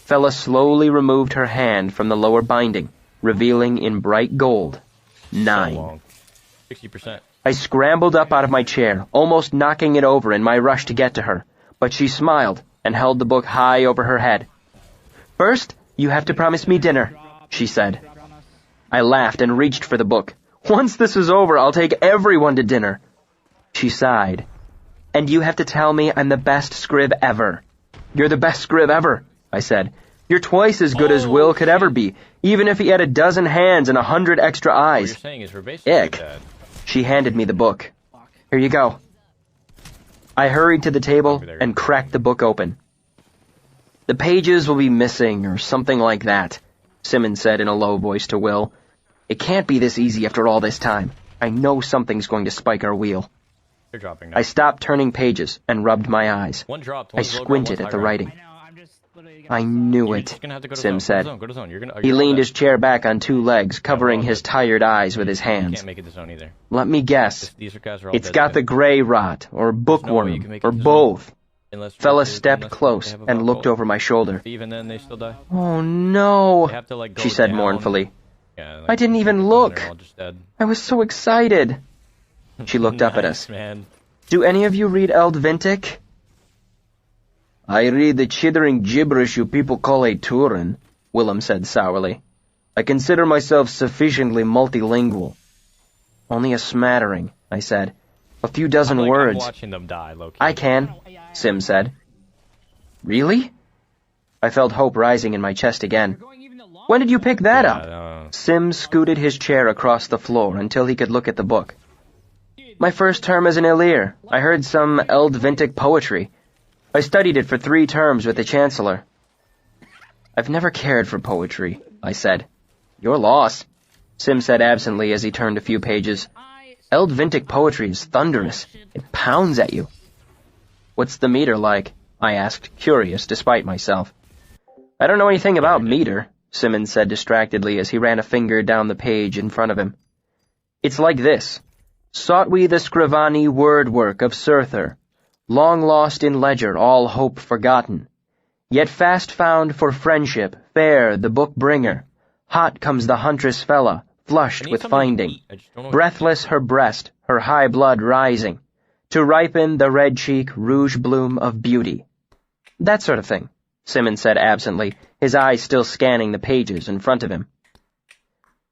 Fella slowly removed her hand from the lower binding, revealing in bright gold, 9. So long. 60%. I scrambled up out of my chair, almost knocking it over in my rush to get to her, but she smiled and held the book high over her head. "First, you have to promise me dinner," she said. I laughed and reached for the book. "Once this is over, I'll take everyone to dinner." She sighed. "And you have to tell me I'm the best scrib ever." "You're the best scrib ever," I said. "You're twice as good as Will could ever be, even if he had a dozen hands and 100 extra eyes." What you're saying is we're basically Ick. dead. She handed me the book. "Here you go." I hurried to the table and cracked the book open. "The pages will be missing or something like that," Simmons said in a low voice to Will. "It can't be this easy after all this time. I know something's going to spike our wheel." You're dropping now. I stopped turning pages and rubbed my eyes. One dropped. I One's low ground, squinted one's at the high ground. writing. I know, I'm just literally I knew You're it, just gonna have to go to Sim zone. said. Go to zone. You're gonna. He leaned his chair back on two legs, covering well, his tired eyes with his You hands. can't make it to zone either. Let me guess. These guys are all It's dead got the today. gray rot, or no way you bookworm, can make it or to zone. both. Unless Fella unless stepped they close have a and looked bubble. over my shoulder. Even then, they still die. "Oh no," They have to like go she said down. mournfully. Yeah, "I didn't even and look. they're all just dead. I was so excited." She looked up at Nice, us. Man. "Do any of you read Eldvintic?" "I read the chittering gibberish you people call a Turin," Willem said sourly. "I consider myself sufficiently multilingual." "Only a smattering," I said. "A few dozen I'm words." watching them die, low-key. "I can," Sim said. "Really?" I felt hope rising in my chest again. "When did you pick that up?" Sim scooted his chair across the floor until he could look at the book. "My first term as an Ilir. I heard some Eldvintic poetry. I studied it for 3 terms with the Chancellor." "I've never cared for poetry," I said. "Your loss," Sim said absently as he turned a few pages. "Eldvintic poetry is thunderous. It pounds at you." "What's the meter like?" I asked, curious despite myself. "I don't know anything about meter," Simmons said distractedly as he ran a finger down the page in front of him. "It's like this. Sought we the Scrivani word work of Surther, long lost in ledger, all hope forgotten. Yet fast found for friendship, fair the book bringer. Hot comes the huntress Fella, flushed with finding. Breathless her breast, her high blood rising, to ripen the red cheek rouge bloom of beauty." "That sort of thing," Simmons said absently, his eyes still scanning the pages in front of him.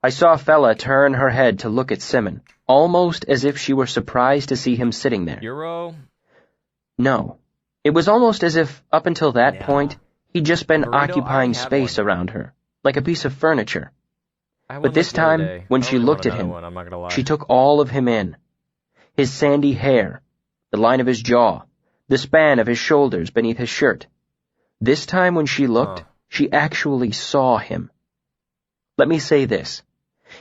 I saw Fella turn her head to look at Simmons, almost as if she were surprised to see him sitting there. Euro? No. It was almost as if, up until that point, he'd just been Burrito, occupying I had space one. around her, like a piece of furniture. I had But one this like the other time, day. when I she really looked want at him, another one, I'm not gonna lie. she took all of him in. His sandy hair, the line of his jaw, the span of his shoulders beneath his shirt. This time when she looked, she actually saw him. Let me say this.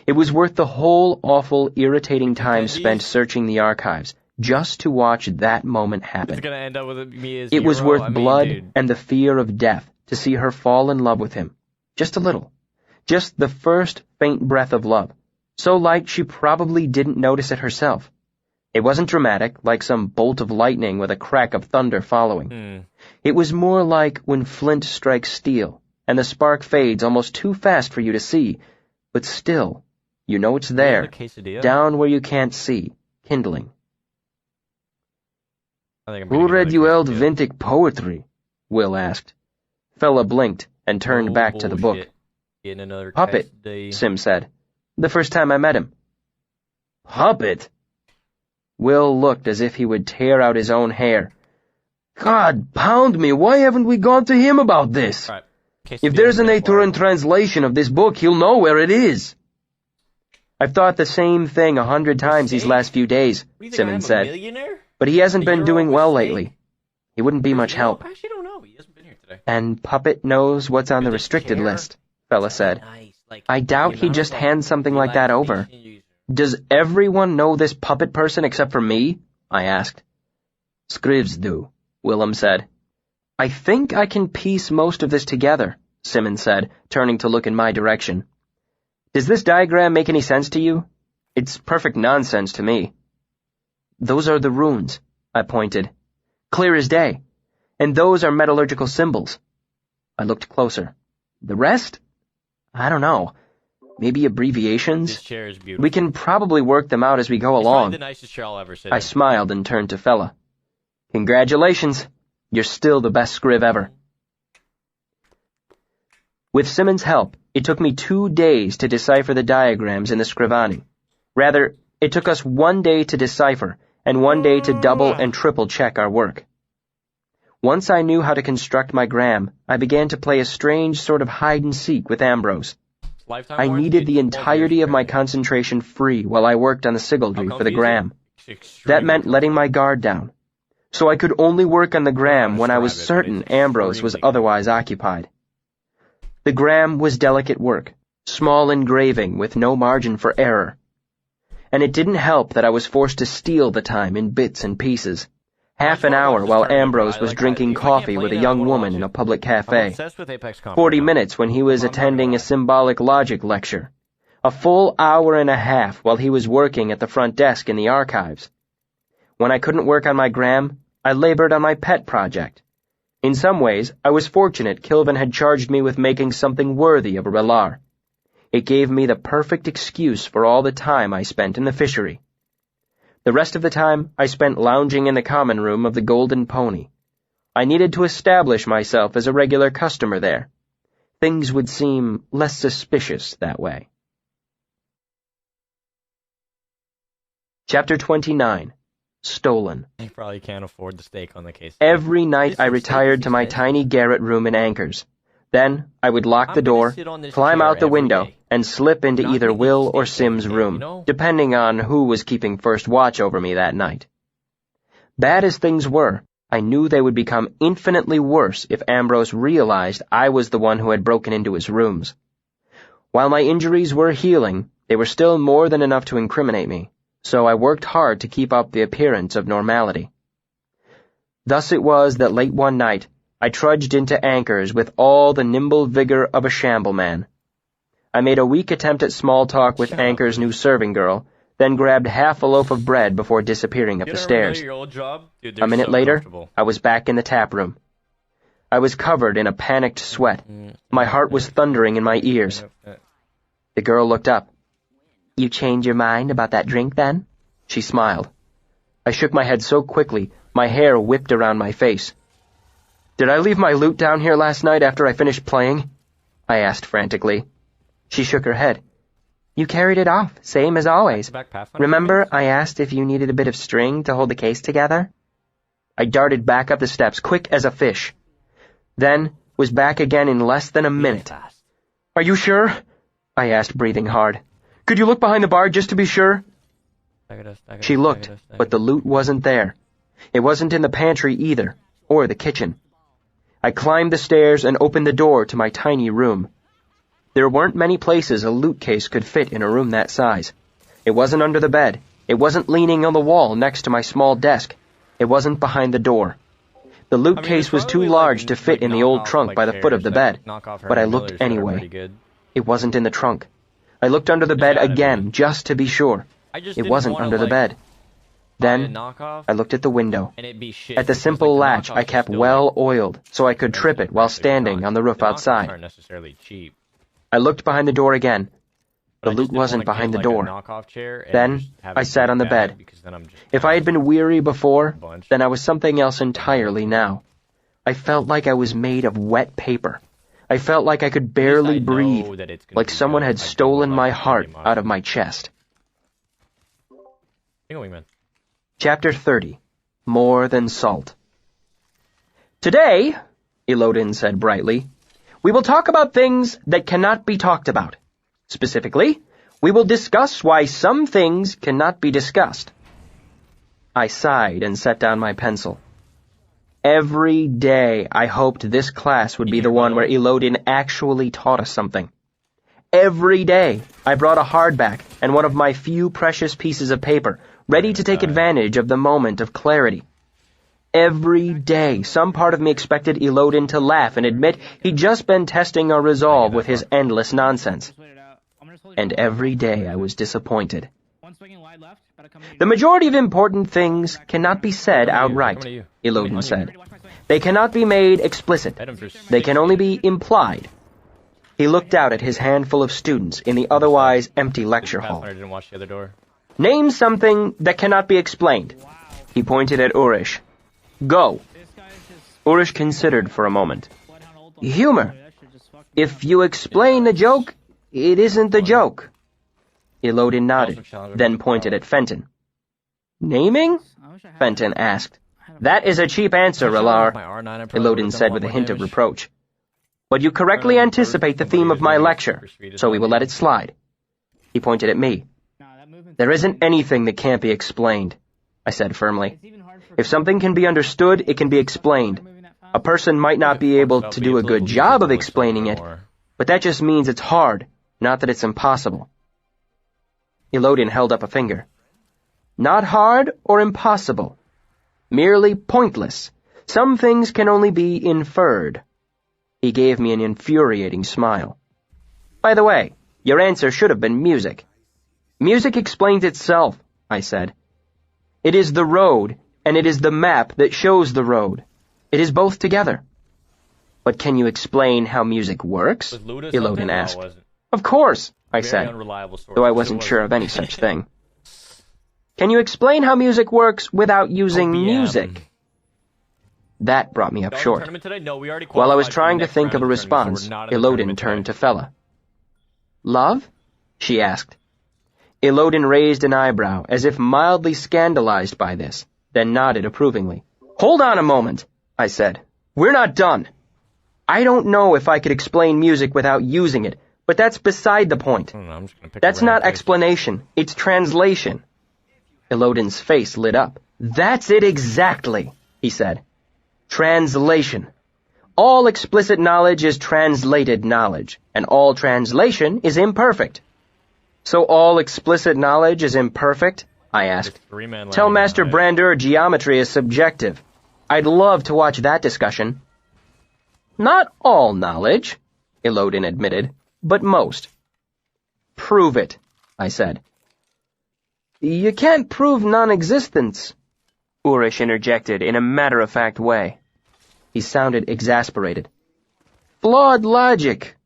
It was worth the whole awful, irritating time spent searching the archives just to watch that moment happen. It's gonna end up with me as It was Euro. worth I mean, blood dude. and the fear of death to see her fall in love with him. Just a little. Just the first faint breath of love. So light she probably didn't notice it herself. It wasn't dramatic, like some bolt of lightning with a crack of thunder following. It was more like when flint strikes steel, and the spark fades almost too fast for you to see, but still, you know it's there, The quesadilla? down where you can't see, kindling. I think I'm "Who gonna read get you another quesadilla. Eldvintic poetry?" Will asked. Fella blinked and turned Oh, back to the book. bullshit. Getting another "Puppet," quesadilla. Sim said. "The first time I met him." "Puppet?" Will looked as if he would tear out his own hair. "God pound me, why haven't we gone to him about this? All right. If there's an Quesadilla Aturan translation of this book, he'll know where it is." "I've thought the same thing 100 times these last few days," What do you think, Simmons I'm said. a millionaire? "But he hasn't A been euro doing with well steak? lately. He wouldn't be much help." I actually don't know. He hasn't been here today. "And Puppet knows what's on the Does he restricted care? list," Fella said. Nice. Like, "I doubt the he'd amount just of, hand something like that over." relaxation you- "Does everyone know this Puppet person except for me?" I asked. "Scrivs do," Willem said. "I think I can piece most of this together," Simmons said, turning to look in my direction. "Does this diagram make any sense to you? It's perfect nonsense to me." "Those are the runes," I pointed. "Clear as day. And those are metallurgical symbols." I looked closer. The rest? I don't know. Maybe abbreviations? This chair is beautiful. We can probably work them out as we go It's along. probably the nicest chair I'll ever sit I in. smiled and turned to Fella. Congratulations. You're still the best scriv ever. With Simmons' help, it took me 2 days to decipher the diagrams in the Scrivani. Rather, it took us 1 day to decipher and 1 day to double and triple check our work. Once I knew how to construct my gram, I began to play a strange sort of hide-and-seek with Ambrose. Lifetime I warranty, needed the 12 entirety years of my guarantee. concentration free while I worked on the sigildry for the gram. That meant letting my guard down. So I could only work on the gram when I was certain Ambrose was otherwise occupied. The gram was delicate work, small engraving with no margin for error. And it didn't help that I was forced to steal the time in bits and pieces. Half an hour while Ambrose was drinking coffee with a young woman in a public cafe. 40 minutes when he was attending a symbolic logic lecture. A full hour and a half while he was working at the front desk in the archives. When I couldn't work on my gram, I labored on my pet project. In some ways, I was fortunate Kilvin had charged me with making something worthy of a Relar. It gave me the perfect excuse for all the time I spent in the fishery. The rest of the time, I spent lounging in the common room of the Golden Pony. I needed to establish myself as a regular customer there. Things would seem less suspicious that way. Chapter 29. Stolen. You probably can't afford the steak on the case. Every night I retired to my tiny garret room in Anchors. Then I would lock the door, climb out the window, and slip into either Will or Sim's room, depending on who was keeping first watch over me that night. Bad as things were, I knew they would become infinitely worse if Ambrose realized I was the one who had broken into his rooms. While my injuries were healing, they were still more than enough to incriminate me, so I worked hard to keep up the appearance of normality. Thus it was that late one night, I trudged into Anchors with all the nimble vigor of a shambleman. I made a weak attempt at small talk with Anchor's new serving girl, then grabbed half a loaf of bread before disappearing up the stairs. A minute later, I was back in the tap room. I was covered in a panicked sweat. My heart was thundering in my ears. The girl looked up. "You changed your mind about that drink, then?" She smiled. I shook my head so quickly, my hair whipped around my face. "Did I leave my loot down here last night after I finished playing?" I asked frantically. She shook her head. "You carried it off, same as always. Remember I asked if you needed a bit of string to hold the case together?" I darted back up the steps, quick as a fish. Then was back again in less than a minute. "Are you sure?" I asked, breathing hard. "Could you look behind the bar just to be sure?" She looked, but the loot wasn't there. It wasn't in the pantry either, or the kitchen. I climbed the stairs and opened the door to my tiny room. There weren't many places a loot case could fit in a room that size. It wasn't under the bed. It wasn't leaning on the wall next to my small desk. It wasn't behind the door. The loot case was too large to fit in the old trunk by the foot of the bed, but I looked anyway. It wasn't in the trunk. I looked under the bed again, just to be sure. It wasn't under the bed. Then, I looked at the window. At the simple latch I kept well oiled, so I could trip it while standing on the roof outside. I looked behind the door again. The loot wasn't behind the door. Then, I sat on the bed. If I had been weary before, then I was something else entirely now. I felt like I was made of wet paper. I felt like I could barely breathe, like someone had stolen my heart out of my chest. Chapter 30. More Than Salt. "Today," Elodin said brightly, "we will talk about things that cannot be talked about. Specifically, we will discuss why some things cannot be discussed." I sighed and set down my pencil. Every day I hoped this class would be the one where Elodin actually taught us something. Every day I brought a hardback and one of my few precious pieces of paper, ready to take advantage of the moment of clarity. Every day, some part of me expected Elodin to laugh and admit he'd just been testing our resolve with his endless nonsense. And every day I was disappointed. The majority of important things cannot be said outright, Elodin said. They cannot be made explicit. They can only be implied. He looked out at his handful of students in the otherwise empty lecture hall. Didn't watch the other door. Name something that cannot be explained. He pointed at Urish. Go. Urish considered for a moment. Humor. If you explain the joke, it isn't the joke. Ilodin nodded, then pointed at Fenton. Naming? Fenton asked. That is a cheap answer, Relar, Ilodin said with a hint of reproach. But you correctly anticipate the theme of my lecture, so we will let it slide. He pointed at me. There isn't anything that can't be explained, I said firmly. If something can be understood, it can be explained. A person might not be able to do a good job of explaining it, but that just means it's hard, not that it's impossible. Ilodin held up a finger. Not hard or impossible. Merely pointless. Some things can only be inferred. He gave me an infuriating smile. By the way, your answer should have been music. Music explains itself, I said. It is the road, and it is the map that shows the road. It is both together. But can you explain how music works? Ilodin asked. Of course, I said, though I wasn't sure of any such thing. Can you explain how music works without using music? That brought me up short. While I was trying to think of a response, Ilodin turned to Fella. Love? She asked. Ilodin raised an eyebrow, as if mildly scandalized by this, then nodded approvingly. Hold on a moment, I said. We're not done. I don't know if I could explain music without using it, but that's beside the point. That's not explanation, it's translation. Ilodin's face lit up. That's it exactly, he said. Translation. All explicit knowledge is translated knowledge, and all translation is imperfect. So all explicit knowledge is imperfect? I asked. Tell Master Brandur geometry is subjective. I'd love to watch that discussion. Not all knowledge, Ilodin admitted, but most. Prove it, I said. You can't prove non-existence, Urish interjected in a matter-of-fact way. He sounded exasperated. Flawed logic.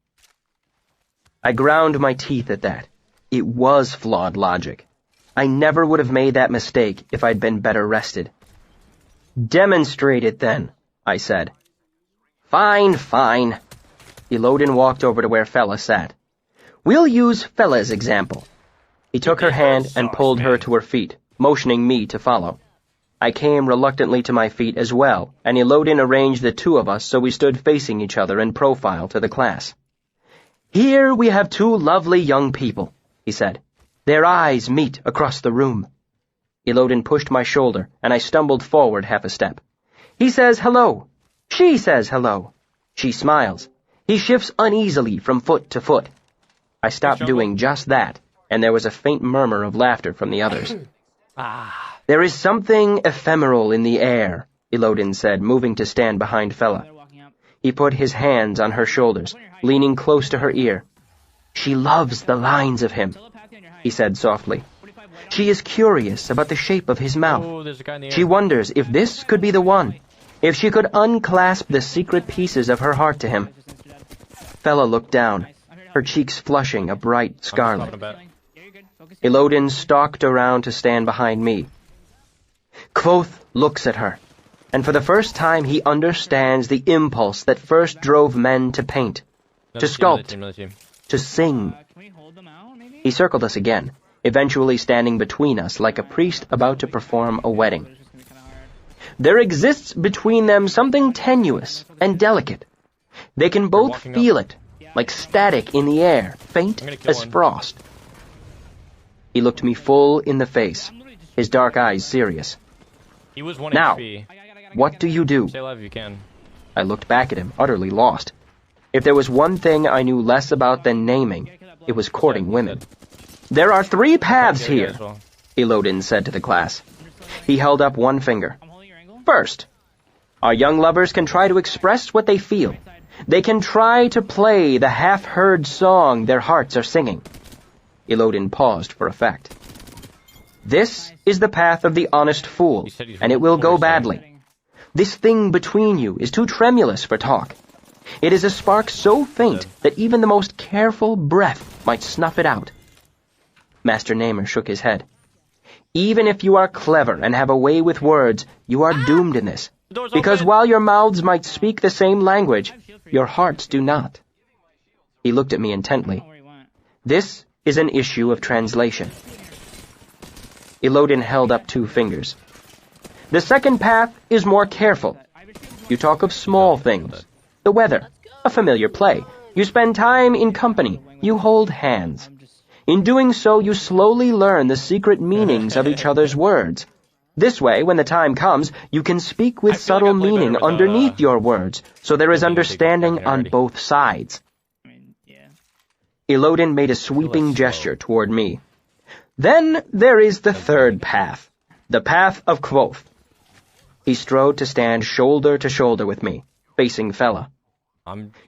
I ground my teeth at that. It was flawed logic. I never would have made that mistake if I'd been better rested. Demonstrate it then, I said. Fine, fine. Ilodin walked over to where Fella sat. We'll use Fella's example. He took her hand and pulled her to her feet, motioning me to follow. I came reluctantly to my feet as well, and Ilodin arranged the two of us so we stood facing each other in profile to the class. Here we have two lovely young people, he said. Their eyes meet across the room. Ilodin pushed my shoulder, and I stumbled forward half a step. He says hello. She says hello. She smiles. He shifts uneasily from foot to foot. I stopped doing just that, and there was a faint murmur of laughter from the others. There is something ephemeral in the air, Ilodin said, moving to stand behind Fella. He put his hands on her shoulders, leaning close to her ear. She loves the lines of him, he said softly. She is curious about the shape of his mouth. She wonders if this could be the one, if she could unclasp the secret pieces of her heart to him. Fella looked down, her cheeks flushing a bright scarlet. Ilodin stalked around to stand behind me. Kvothe looks at her, and for the first time he understands the impulse that first drove men to paint, to sculpt, to sing. He circled us again, eventually standing between us like a priest about to perform a wedding. There exists between them something tenuous and delicate. They can both feel it, like static in the air, faint as frost. He looked me full in the face, his dark eyes serious. Now, what do you do? I looked back at him, utterly lost. If there was one thing I knew less about than naming, it was courting women. There are 3 paths here, Ilodin said to the class. He held up one finger. First, our young lovers can try to express what they feel. They can try to play the half-heard song their hearts are singing. Ilodin paused for effect. This is the path of the honest fool, and it will go badly. This thing between you is too tremulous for talk. It is a spark so faint that even the most careful breath might snuff it out. Master Namer shook his head. Even if you are clever and have a way with words, you are doomed in this. Because while your mouths might speak the same language, your hearts do not. He looked at me intently. This is an issue of translation. Elodin held up 2 fingers. The second path is more careful. You talk of small things. The weather, a familiar play. You spend time in company. You hold hands. In doing so, you slowly learn the secret meanings of each other's words. This way, when the time comes, you can speak with subtle meaning underneath your words, so there is understanding on both sides. Elodin made a sweeping gesture toward me. Then there is the third path, the path of Kvothe. He strode to stand shoulder to shoulder with me, facing Fella.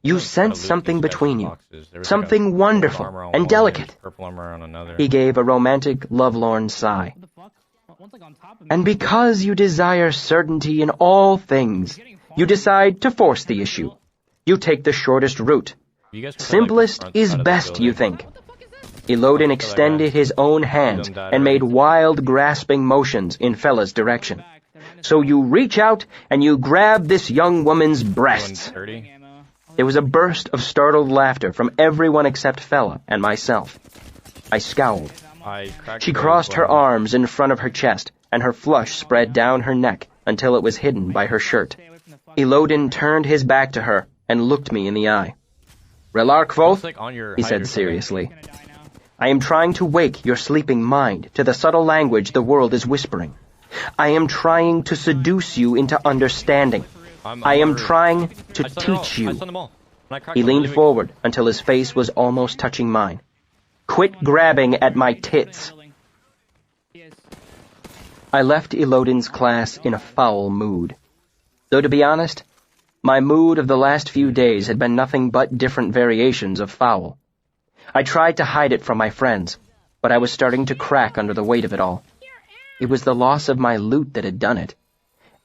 You sense something between you, something wonderful and delicate. He gave a romantic, lovelorn sigh. And because you desire certainty in all things, you decide to force the issue. You take the shortest route. Simplest is best, you think. Elodin extended his own hands and made wild, grasping motions in Fella's direction. So you reach out and you grab this young woman's breasts. There was a burst of startled laughter from everyone except Fella and myself. I scowled. She crossed her arms in front of her chest, and her flush spread down her neck until it was hidden by her shirt. Elodin turned his back to her and looked me in the eye. Relar Kvothe, he said seriously, I am trying to wake your sleeping mind to the subtle language the world is whispering. I am trying to seduce you into understanding. I am trying to teach you. He leaned forward until his face was almost touching mine. Quit grabbing at my tits. I left Elodin's class in a foul mood. Though to be honest, my mood of the last few days had been nothing but different variations of foul. I tried to hide it from my friends, but I was starting to crack under the weight of it all. It was the loss of my loot that had done it.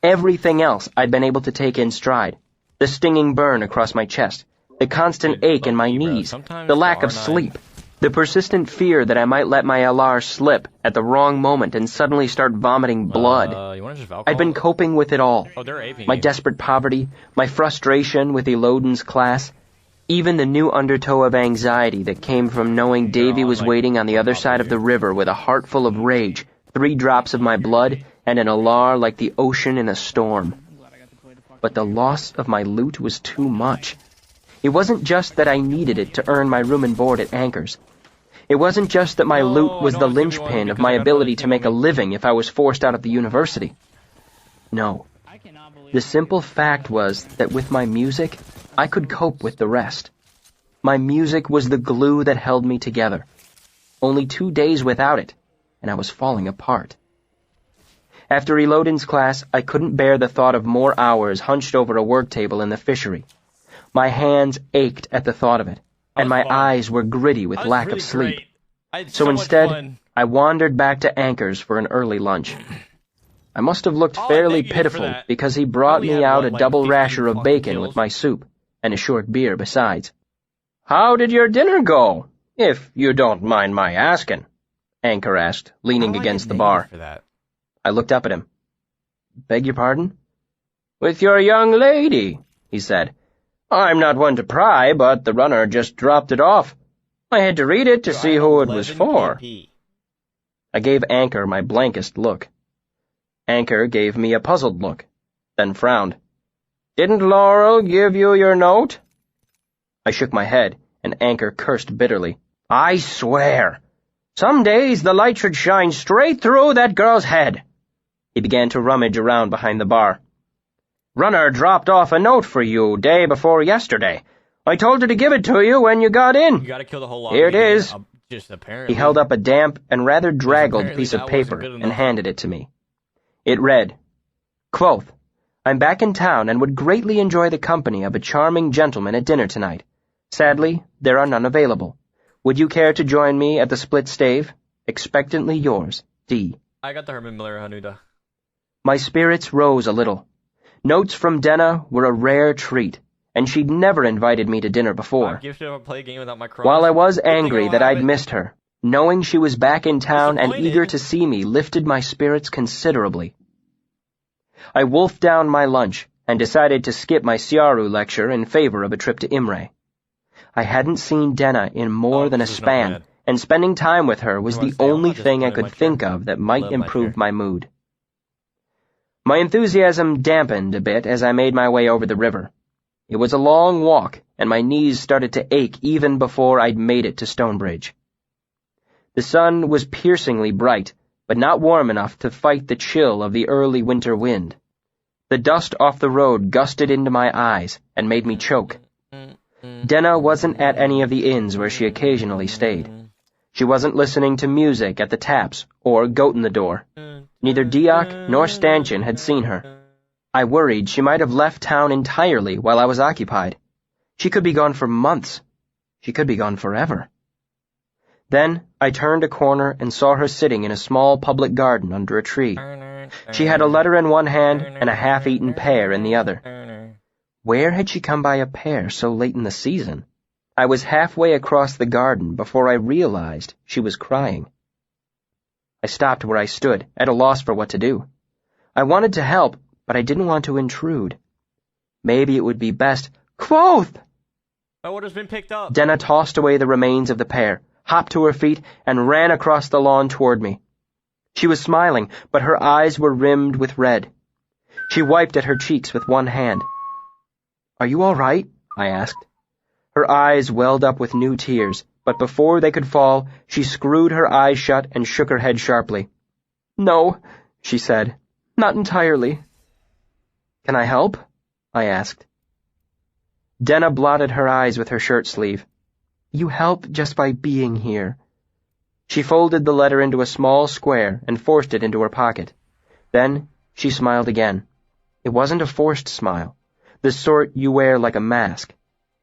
Everything else I'd been able to take in stride. The stinging burn across my chest, the constant ache in my knees, the lack of sleep, the persistent fear that I might let my LR slip at the wrong moment and suddenly start vomiting blood. I'd been coping with it all. My desperate poverty, my frustration with Elodin's class, even the new undertow of anxiety that came from knowing Davy was waiting on the other side of the river with a heart full of rage, 3 drops of my blood, and an alar like the ocean in a storm. But the loss of my loot was too much. It wasn't just that I needed it to earn my room and board at Anchor's. It wasn't just that my loot was the linchpin of my ability to make a living if I was forced out of the university. No. The simple fact was that with my music, I could cope with the rest. My music was the glue that held me together. Only 2 days without it, and I was falling apart. After Elodin's class, I couldn't bear the thought of more hours hunched over a work table in the fishery. My hands ached at the thought of it, and my eyes were gritty with lack of sleep. So instead, I wandered back to Anchor's for an early lunch. I must have looked fairly pitiful because he brought me out a double rasher of bacon with my soup, and a short beer besides. How did your dinner go, if you don't mind my asking? Anchor asked, leaning against the bar. I looked up at him. Beg your pardon? With your young lady, he said. I'm not one to pry, but the runner just dropped it off. I had to read it to see who it was for. I gave Anchor my blankest look. Anchor gave me a puzzled look, then frowned. Didn't Laurel give you your note? I shook my head, and Anchor cursed bitterly. I swear, some days the light should shine straight through that girl's head. He began to rummage around behind the bar. Runner dropped off a note for you day before yesterday. I told her to give it to you when you got in. You gotta kill the whole lot. Here it is. Just apparently. He held up a damp and rather draggled piece of paper and handed it to me. It read, Kvothe, I'm back in town and would greatly enjoy the company of a charming gentleman at dinner tonight. Sadly, there are none available. Would you care to join me at the split stave? Expectantly yours, D. I got the Herman Miller Hanuda. My spirits rose a little. Notes from Denna were a rare treat, and she'd never invited me to dinner before. While I was angry that I'd missed her, knowing she was back in town and eager to see me lifted my spirits considerably. I wolfed down my lunch and decided to skip my Siaru lecture in favor of a trip to Imre. I hadn't seen Denna in more than a span, and spending time with her was the only thing I could think of that might improve my mood. My enthusiasm dampened a bit as I made my way over the river. It was a long walk, and my knees started to ache even before I'd made it to Stonebridge. The sun was piercingly bright, but not warm enough to fight the chill of the early winter wind. The dust off the road gusted into my eyes and made me choke. Denna wasn't at any of the inns where she occasionally stayed. She wasn't listening to music at the taps or Goat in the Door. Neither Diak nor Stanchion had seen her. I worried she might have left town entirely while I was occupied. She could be gone for months. She could be gone forever. Then I turned a corner and saw her sitting in a small public garden under a tree. She had a letter in one hand and a half-eaten pear in the other. Where had she come by a pear so late in the season? I was halfway across the garden before I realized she was crying. I stopped where I stood, at a loss for what to do. I wanted to help, but I didn't want to intrude. Maybe it would be best— Kvothe! My order's been picked up. Denna tossed away the remains of the pear, hopped to her feet, and ran across the lawn toward me. She was smiling, but her eyes were rimmed with red. She wiped at her cheeks with one hand. "Are you all right?" I asked. Her eyes welled up with new tears, but before they could fall, she screwed her eyes shut and shook her head sharply. "No," she said, "not entirely." "Can I help?" I asked. Denna blotted her eyes with her shirt sleeve. "You help just by being here." She folded the letter into a small square and forced it into her pocket. Then she smiled again. It wasn't a forced smile, the sort you wear like a mask.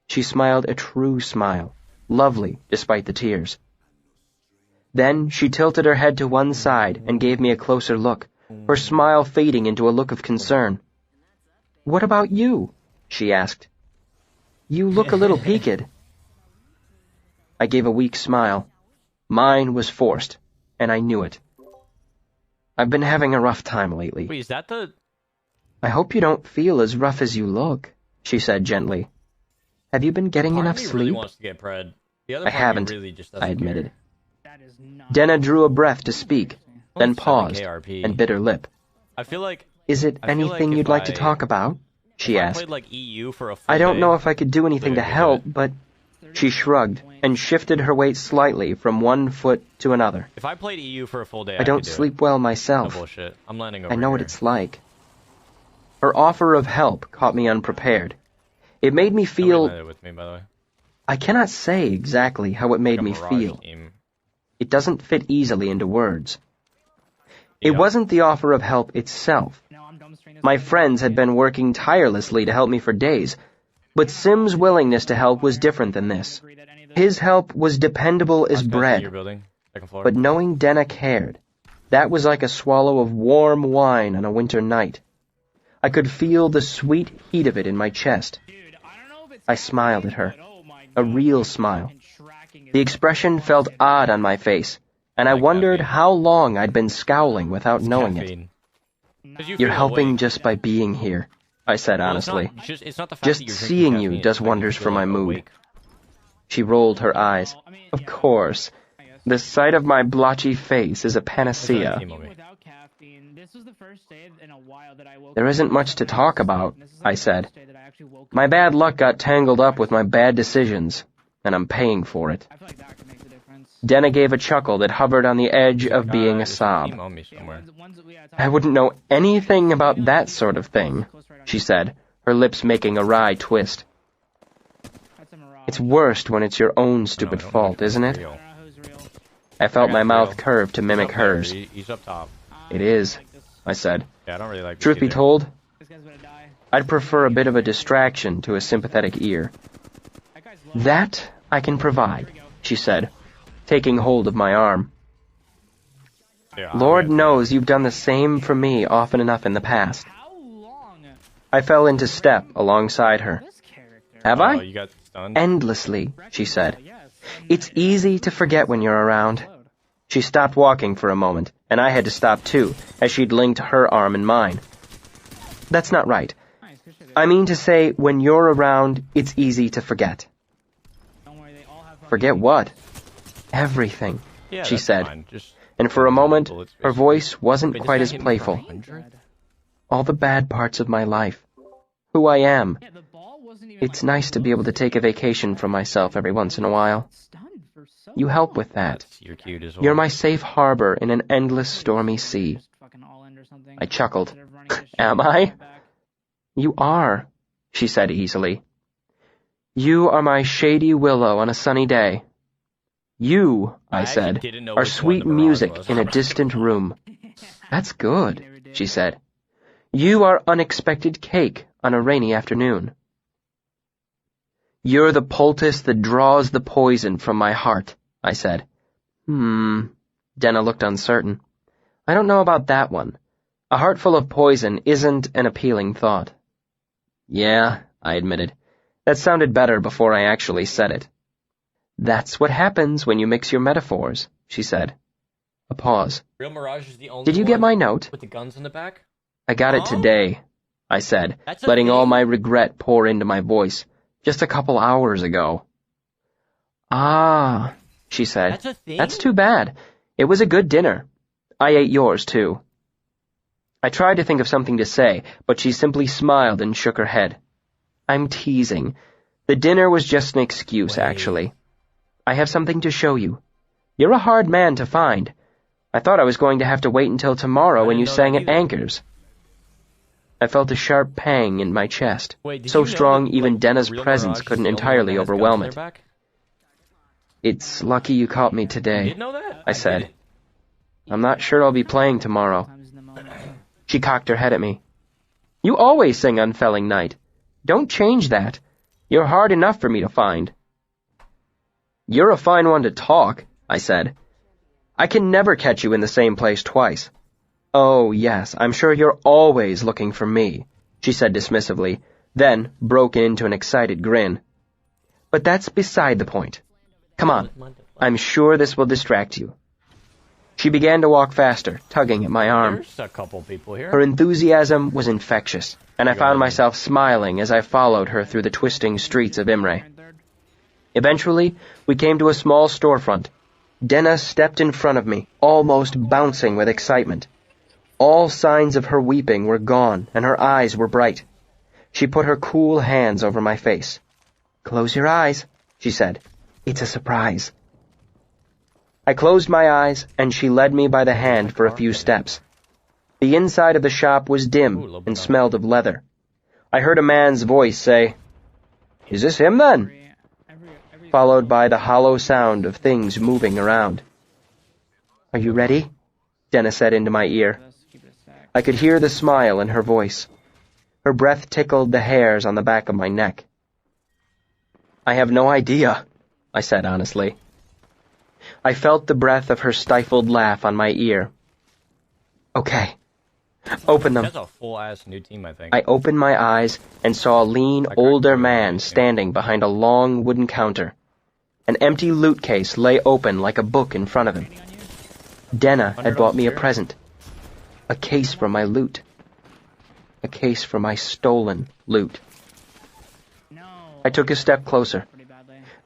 She smiled a true smile, lovely despite the tears. Then she tilted her head to one side and gave me a closer look, her smile fading into a look of concern. "What about you?" she asked. "You look a little peaked." I gave a weak smile. Mine was forced, and I knew it. "I've been having a rough time lately." Wait, is that the... "I hope you don't feel as rough as you look," she said gently. "Have you been getting enough sleep?" Really wants to get pred. The other "I haven't," really just I admitted. Denna drew a breath to speak, then paused and bit her lip. I feel like... "Is it anything you'd like to talk about?" she asked. I played like EU for a full "I don't day, know if I could do anything to help, but..." She shrugged and shifted her weight slightly from one foot to another. If I played EU for a full day, "I don't sleep well myself. No bullshit. I'm landing over I know what here. it's like." Her offer of help caught me unprepared. It made me feel... Nobody landed with me, by the way. I cannot say exactly how it made me feel. It doesn't fit easily into words. It wasn't the offer of help itself. My friends had been working tirelessly to help me for days, but Sim's willingness to help was different than this. His help was dependable as bread, but knowing Denna cared, that was like a swallow of warm wine on a winter night. I could feel the sweet heat of it in my chest. I smiled at her, a real smile. The expression felt odd on my face, and I wondered how long I'd been scowling without knowing it. "You're helping just by being here," I said honestly. "Just seeing you does wonders for my mood." She rolled her eyes. "Of course. The sight of my blotchy face is a panacea." "There isn't much to talk about," I said. "My bad luck got tangled up with my bad decisions, and I'm paying for it." Denna gave a chuckle that hovered on the edge of being a sob. "I wouldn't know anything about that sort of thing," she said, her lips making a wry twist. "It's worst when it's your own stupid fault, isn't it?" I felt my mouth curve to mimic hers. He's up top. "It is," I said. Yeah, I don't really like Truth be told, I'd prefer a bit of a distraction to a sympathetic ear. "That I can provide," she said, taking hold of my arm. "Lord knows you've done the same for me often enough in the past." I fell into step alongside her. Have I? You got stunned? Endlessly, she said. It's easy to forget when you're around. She stopped walking for a moment, and I had to stop too, as she'd linked her arm in mine. That's not right. I mean to say, when you're around, it's easy to forget. Forget what? Everything, she said. And for a moment, her voice wasn't quite as playful. All the bad parts of my life. Who I am. It's nice to be able to take a vacation from myself every once in a while. You help with that. You're my safe harbor in an endless stormy sea. I chuckled. Am I? You are, she said easily. You are my shady willow on a sunny day. You, I said, are sweet music in a distant room. That's good, she said. You are unexpected cake on a rainy afternoon. You're the poultice that draws the poison from my heart, I said. Denna looked uncertain. I don't know about that one. A heart full of poison isn't an appealing thought. Yeah, I admitted. That sounded better before I actually said it. That's what happens when you mix your metaphors, she said. A pause. Real Mirage is the only Did you get my note? with the guns in the back? I got it today, I said, letting all my regret pour into my voice. Just a couple hours ago. Ah, she said. That's a thing? That's too bad. It was a good dinner. I ate yours, too. I tried to think of something to say, but she simply smiled and shook her head. I'm teasing. The dinner was just an excuse, actually. I have something to show you. You're a hard man to find. I thought I was going to have to wait until tomorrow when you sang at Anchors. I felt a sharp pang in my chest, so strong even Denna's presence couldn't entirely overwhelm it. It's lucky you caught me today, I said. I'm not sure I'll be playing tomorrow. She cocked her head at me. You always sing on Felling Night. Don't change that. You're hard enough for me to find. You're a fine one to talk, I said. I can never catch you in the same place twice. Oh, yes, I'm sure you're always looking for me, she said dismissively, then broke into an excited grin. But that's beside the point. Come on, I'm sure this will distract you. She began to walk faster, tugging at my arm. There's a couple people here. Her enthusiasm was infectious, and I found myself smiling as I followed her through the twisting streets of Imre. Eventually, we came to a small storefront. Denna stepped in front of me, almost bouncing with excitement. All signs of her weeping were gone, and her eyes were bright. She put her cool hands over my face. Close your eyes, she said. It's a surprise. I closed my eyes, and she led me by the hand for a few steps. The inside of the shop was dim and smelled of leather. I heard a man's voice say, "Is this him, then?" Followed by the hollow sound of things moving around. Are you ready? Denna said into my ear. I could hear the smile in her voice. Her breath tickled the hairs on the back of my neck. I have no idea, I said honestly. I felt the breath of her stifled laugh on my ear. Okay. Open them. That's a full-ass new team, I think. I opened my eyes and saw a lean, older man standing behind a long wooden counter. An empty loot case lay open like a book in front of him. Denna had bought me a present. A case for my loot. A case for my stolen loot. I took a step closer.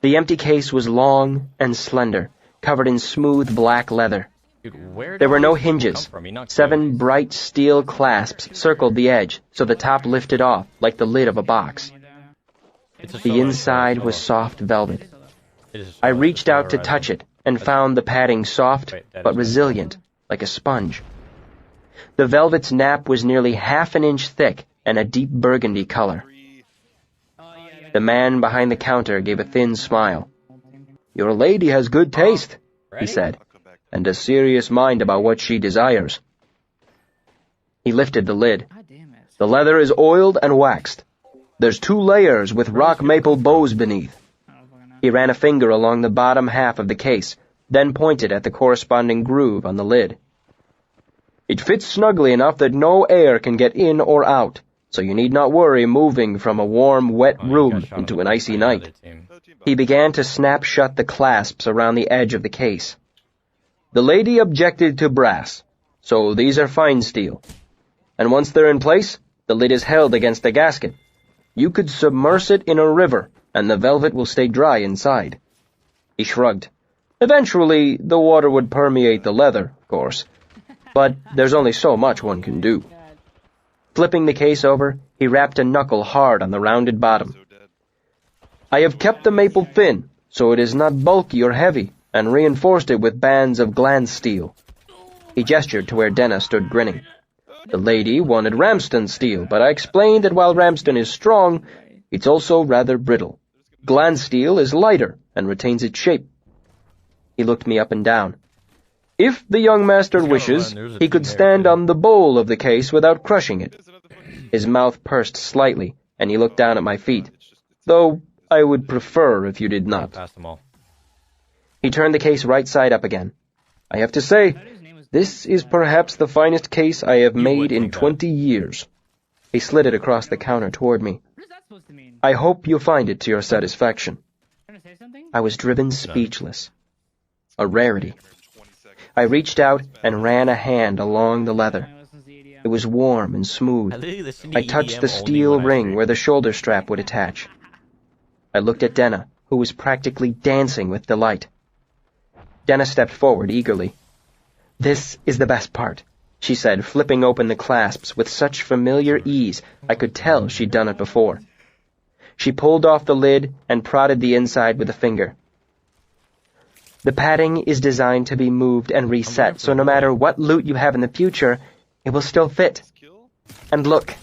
The empty case was long and slender, covered in smooth black leather. Dude, there were no hinges. 7 bright steel clasps circled the edge, so the top lifted off like the lid of a box. The inside was soft velvet. I reached out to touch it and found the padding soft but resilient, like a sponge. The velvet's nap was nearly half an inch thick and a deep burgundy color. The man behind the counter gave a thin smile. "Your lady has good taste," he said, "and a serious mind about what she desires." He lifted the lid. "The leather is oiled and waxed. There's 2 layers with rock maple bows beneath." He ran a finger along the bottom half of the case, then pointed at the corresponding groove on the lid. "It fits snugly enough that no air can get in or out, so you need not worry moving from a warm, wet room into an icy night. He began to snap shut the clasps around the edge of the case. The lady objected to brass, so these are fine steel. And once they're in place, the lid is held against the gasket. You could submerge it in a river, and the velvet will stay dry inside. He shrugged. Eventually, the water would permeate the leather, of course, but there's only so much one can do. Flipping the case over, he rapped a knuckle hard on the rounded bottom. I have kept the maple thin, so it is not bulky or heavy, and reinforced it with bands of glance steel. He gestured to where Denna stood grinning. The lady wanted Ramston steel, but I explained that while Ramston is strong, it's also rather brittle. Glance steel is lighter and retains its shape. He looked me up and down. If the young master wishes, he could stand on the bowl of the case without crushing it. His mouth pursed slightly, and he looked down at my feet, though I would prefer if you did not. He turned the case right side up again. I have to say, this is perhaps the finest case I have made in 20 years. He slid it across the counter toward me. I hope you find it to your satisfaction. I was driven speechless. A rarity. I reached out and ran a hand along the leather. It was warm and smooth. I touched the steel ring where the shoulder strap would attach. I looked at Denna, who was practically dancing with delight. Denna stepped forward eagerly. This is the best part, she said, flipping open the clasps with such familiar ease I could tell she'd done it before. She pulled off the lid and prodded the inside with a finger. The padding is designed to be moved and reset, so no matter what loot you have in the future, it will still fit. And look.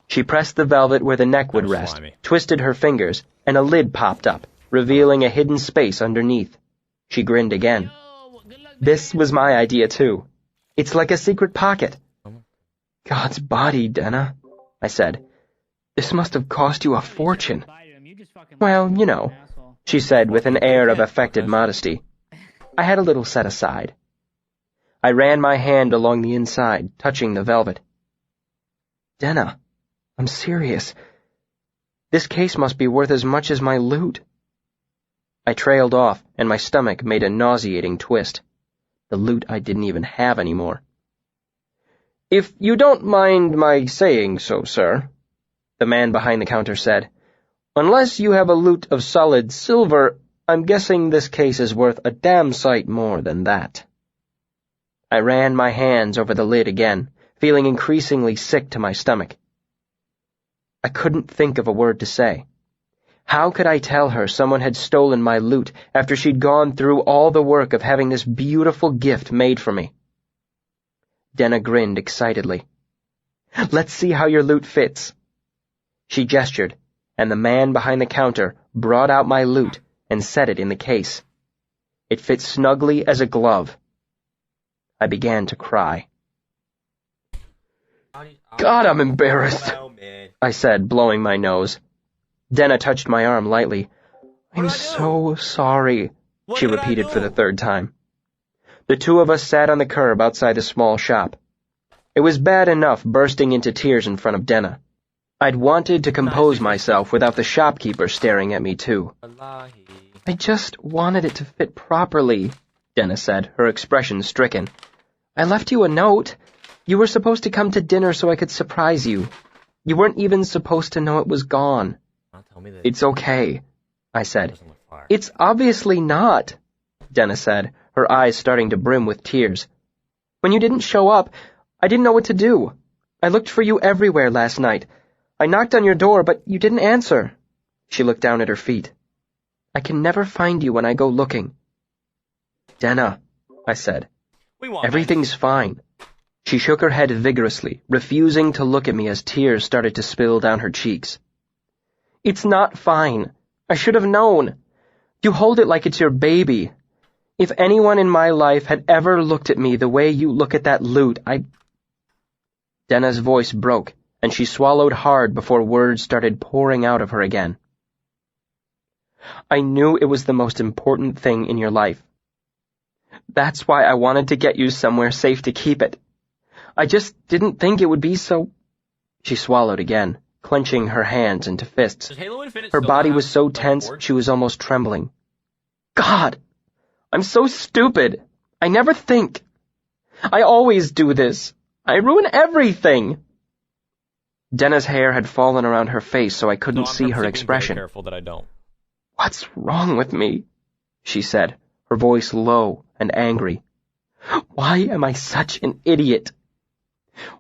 She pressed the velvet where the neck would rest, twisted her fingers, and a lid popped up, revealing a hidden space underneath. She grinned again. This was my idea, too. It's like a secret pocket. God's body, Denna, I said. This must have cost you a fortune. Well, you know, she said with an air of affected modesty. I had a little set aside. I ran my hand along the inside, touching the velvet. Denna, I'm serious. This case must be worth as much as my loot. I trailed off, and my stomach made a nauseating twist. The loot I didn't even have anymore. If you don't mind my saying so, sir, the man behind the counter said, unless you have a loot of solid silver, I'm guessing this case is worth a damn sight more than that. I ran my hands over the lid again, feeling increasingly sick to my stomach. I couldn't think of a word to say. How could I tell her someone had stolen my loot after she'd gone through all the work of having this beautiful gift made for me? Denna grinned excitedly. Let's see how your loot fits. She gestured, and the man behind the counter brought out my loot and set it in the case. It fit snugly as a glove. I began to cry. God, I'm embarrassed, I said, blowing my nose. Denna touched my arm lightly. I'm so sorry, she repeated for the third time. The two of us sat on the curb outside the small shop. It was bad enough bursting into tears in front of Denna. I'd wanted to compose myself without the shopkeeper staring at me, too. I just wanted it to fit properly, Denna said, her expression stricken. I left you a note. You were supposed to come to dinner so I could surprise you. You weren't even supposed to know it was gone. It's okay, I said. It's obviously not, Denna said, her eyes starting to brim with tears. When you didn't show up, I didn't know what to do. I looked for you everywhere last night. I knocked on your door, but you didn't answer. She looked down at her feet. I can never find you when I go looking. Denna, I said. Everything's fine. She shook her head vigorously, refusing to look at me as tears started to spill down her cheeks. It's not fine. I should have known. You hold it like it's your baby. If anyone in my life had ever looked at me the way you look at that loot, Denna's voice broke, and she swallowed hard before words started pouring out of her again. I knew it was the most important thing in your life. That's why I wanted to get you somewhere safe to keep it. I just didn't think it would be so... She swallowed again, clenching her hands into fists. Does Halo Infinite Her still body have, was so like, tense ports? she was almost trembling. God! I'm so stupid! I never think! I always do this! I ruin everything! Denna's hair had fallen around her face so I couldn't see her expression. Very careful that I don't. What's wrong with me? She said, her voice low and angry. Why am I such an idiot?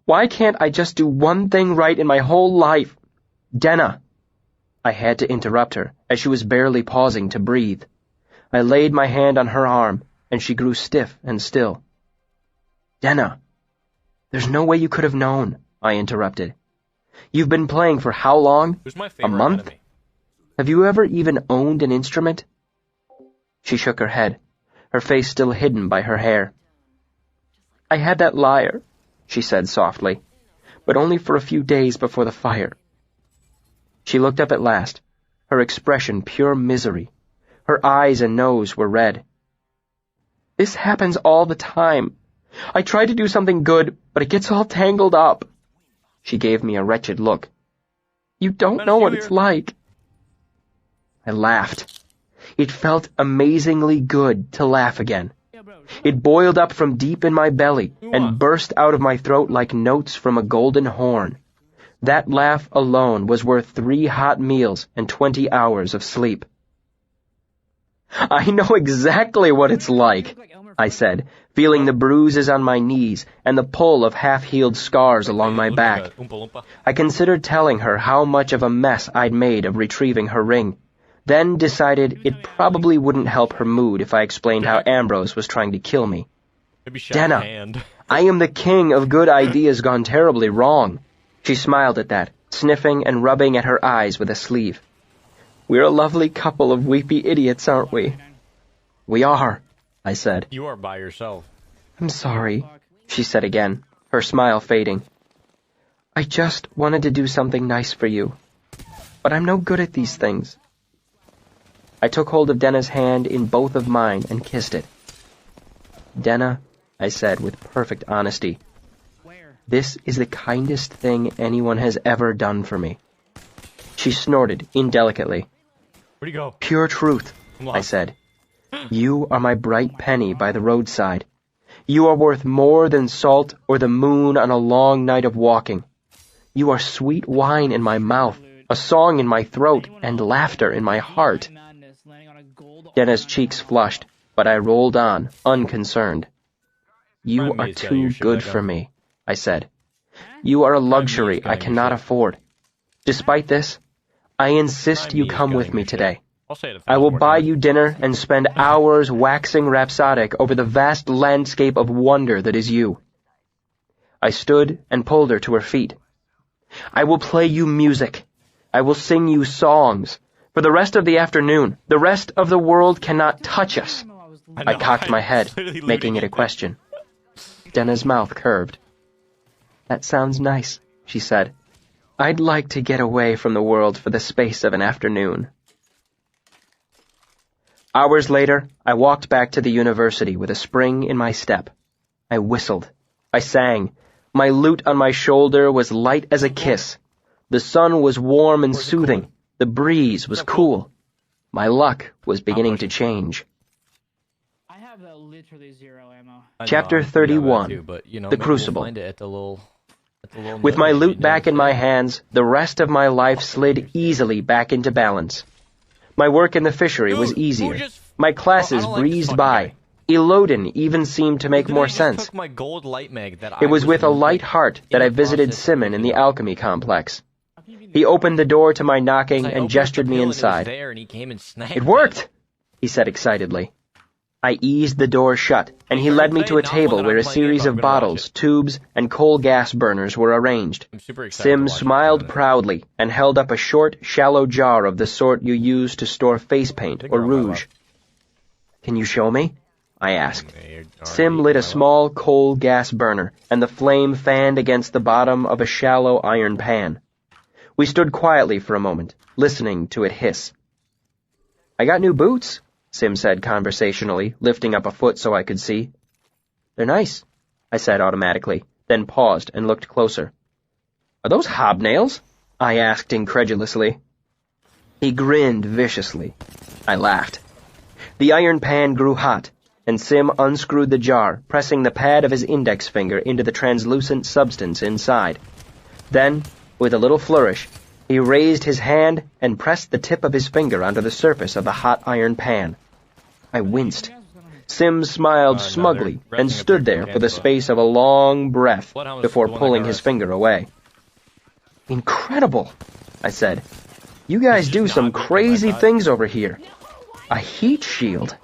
Why can't I just do one thing right in my whole life? Denna! I had to interrupt her, as she was barely pausing to breathe. I laid my hand on her arm, and she grew stiff and still. Denna, there's no way you could have known, I interrupted. You've been playing for how long? Who's my favorite A month? enemy? Have you ever even owned an instrument? She shook her head, her face still hidden by her hair. I had that lyre, she said softly, but only for a few days before the fire. She looked up at last, her expression pure misery. Her eyes and nose were red. This happens all the time. I try to do something good, but it gets all tangled up. She gave me a wretched look. You don't know what it's like. I laughed. It felt amazingly good to laugh again. It boiled up from deep in my belly and burst out of my throat like notes from a golden horn. That laugh alone was worth 3 hot meals and 20 hours of sleep. I know exactly what it's like, I said, feeling the bruises on my knees and the pull of half-healed scars along my back. I considered telling her how much of a mess I'd made of retrieving her ring, then decided it probably wouldn't help her mood if I explained how Ambrose was trying to kill me. Denna, I am the king of good ideas gone terribly wrong. She smiled at that, sniffing and rubbing at her eyes with a sleeve. We're a lovely couple of weepy idiots, aren't we? We are, I said. You are by yourself. I'm sorry, she said again, her smile fading. I just wanted to do something nice for you, but I'm no good at these things. I took hold of Denna's hand in both of mine and kissed it. Denna, I said with perfect honesty, this is the kindest thing anyone has ever done for me. She snorted indelicately. Where'd he go? Pure truth, I said. You are my bright penny by the roadside. You are worth more than salt or the moon on a long night of walking. You are sweet wine in my mouth, a song in my throat, and laughter in my heart. Denna's cheeks flushed, but I rolled on, unconcerned. You are too good for me, I said. You are a luxury I cannot afford. Despite this, I insist you come with me today. I will buy you dinner and spend hours waxing rhapsodic over the vast landscape of wonder that is you. I stood and pulled her to her feet. I will play you music. I will sing you songs. For the rest of the afternoon, the rest of the world cannot touch us. I cocked my head, making it a question. Denna's mouth curved. That sounds nice, she said. I'd like to get away from the world for the space of an afternoon. Hours later, I walked back to the university with a spring in my step. I whistled. I sang. My lute on my shoulder was light as a kiss. The sun was warm and soothing. The breeze was cool. My luck was beginning to change. I have literally 0 ammo. Chapter 31, The Crucible. With my lute back in my hands, the rest of my life slid easily back into balance. My work in the fishery was easier. My classes breezed by. Eloden even seemed to make more sense. It was with a light heart that I visited Simon in the alchemy complex. He opened the door to my knocking and gestured me inside. It worked, he said excitedly. I eased the door shut, and he led me to a table where a series of bottles, tubes, and coal gas burners were arranged. Sim smiled proudly and held up a short, shallow jar of the sort you use to store face paint or rouge. Can you show me? I asked. Sim lit a small coal gas burner, and the flame fanned against the bottom of a shallow iron pan. We stood quietly for a moment, listening to it hiss. I got new boots, Sim said conversationally, lifting up a foot so I could see. They're nice, I said automatically, then paused and looked closer. Are those hobnails? I asked incredulously. He grinned viciously. I laughed. The iron pan grew hot, and Sim unscrewed the jar, pressing the pad of his index finger into the translucent substance inside. Then, with a little flourish, he raised his hand and pressed the tip of his finger onto the surface of the hot iron pan. I winced. Sim smiled smugly and stood there for the space of a long breath before pulling his finger away. Incredible, I said. You guys do some crazy things over here. A heat shield?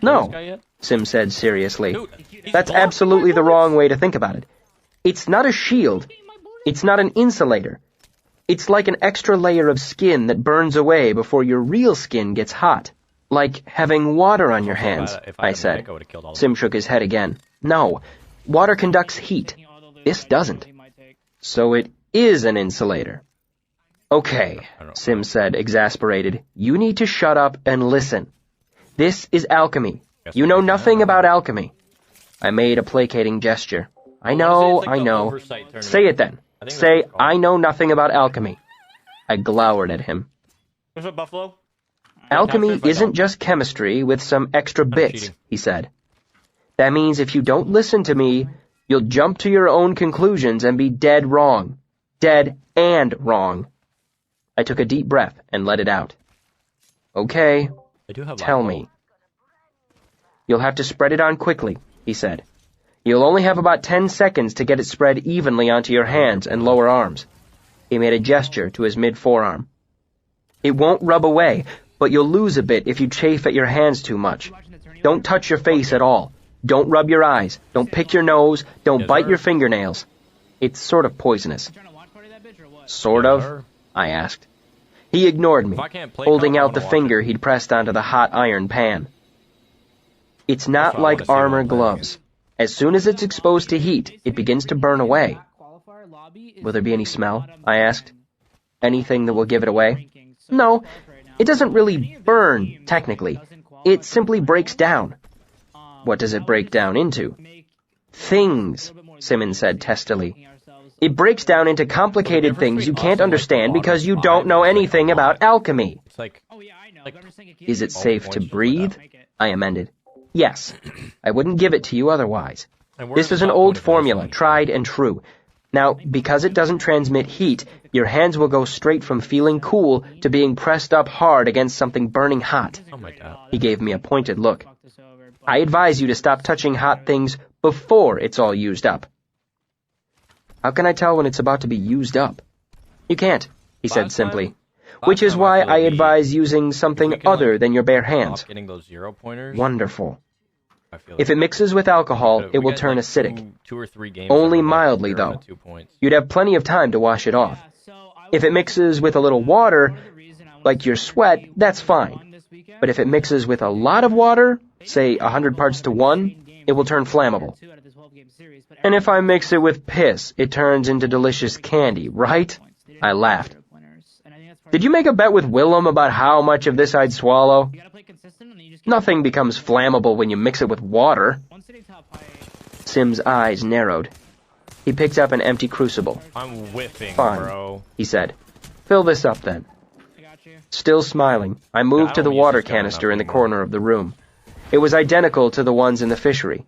No, Sim said seriously. That's absolutely the wrong way to think about it. It's not a shield. It's not an insulator. It's like an extra layer of skin that burns away before your real skin gets hot. Like having water on your hands, I said. Sim shook his head again. No, water conducts heat. This doesn't. So it is an insulator. Okay, Sim said, exasperated. You need to shut up and listen. This is alchemy. You know nothing about alchemy. I made a placating gesture. I know. Say it then. Say, I know nothing about alchemy. I glowered at him. What's up, Buffalo? Alchemy isn't just chemistry with some extra bits, he said. That means if you don't listen to me, you'll jump to your own conclusions and be dead wrong. Dead and wrong. I took a deep breath and let it out. Okay, tell me. You'll have to spread it on quickly, he said. You'll only have about 10 seconds to get it spread evenly onto your hands and lower arms. He made a gesture to his mid-forearm. It won't rub away, but you'll lose a bit if you chafe at your hands too much. Don't touch your face at all. Don't rub your eyes. Don't pick your nose. Don't bite your fingernails. It's sort of poisonous. Sort of? I asked. He ignored me, holding out the finger he'd pressed onto the hot iron pan. It's not like armor gloves. As soon as it's exposed to heat, it begins to burn away. Will there be any smell? I asked. Anything that will give it away? No, it doesn't really burn, technically. It simply breaks down. What does it break down into? Things, Simmons said testily. It breaks down into complicated things you can't understand because you don't know anything about alchemy. Is it safe to breathe? I amended. Yes. I wouldn't give it to you otherwise. This is an old formula, tried and true. Now, because it doesn't transmit heat, your hands will go straight from feeling cool to being pressed up hard against something burning hot. Oh my God. He gave me a pointed look. I advise you to stop touching hot things before it's all used up. How can I tell when it's about to be used up? You can't, he said simply. Which is why I advise using something other than your bare hands. Wonderful. If it mixes with alcohol, it will turn acidic. Only mildly, though. You'd have plenty of time to wash it off. If it mixes with a little water, like your sweat, that's fine. But if it mixes with a lot of water, say 100 parts to 1, it will turn flammable. And if I mix it with piss, it turns into delicious candy, right? I laughed. Did you make a bet with Willem about how much of this I'd swallow? Nothing becomes flammable when you mix it with water. Sim's eyes narrowed. He picked up an empty crucible. I'm whiffing, Fine, bro. He said. Fill this up then. Still smiling, I moved to the water canister in the corner of the room. It was identical to the ones in the fishery.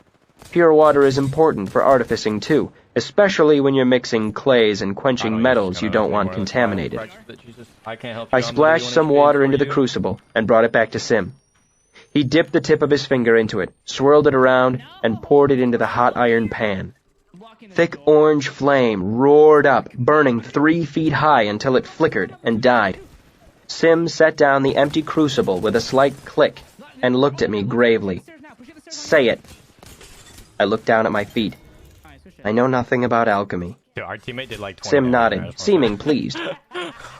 Pure water is important for artificing too, especially when you're mixing clays and quenching metals you don't want contaminated. I splashed some water into the crucible and brought it back to Sim. He dipped the tip of his finger into it, swirled it around, and poured it into the hot iron pan. Thick orange flame roared up, burning 3 feet high until it flickered and died. Sim set down the empty crucible with a slight click and looked at me gravely. Say it. I looked down at my feet. I know nothing about alchemy. Our teammate did like 20 Sim nodded, seeming pleased.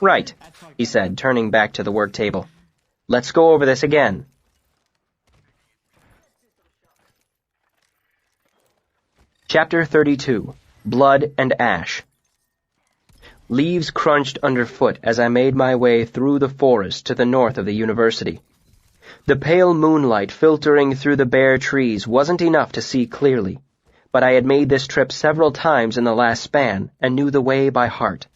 Right, he said, turning back to the work table. Let's go over this again. Chapter 32. Blood and Ash. Leaves crunched underfoot as I made my way through the forest to the north of the university. The pale moonlight filtering through the bare trees wasn't enough to see clearly, but I had made this trip several times in the last span and knew the way by heart.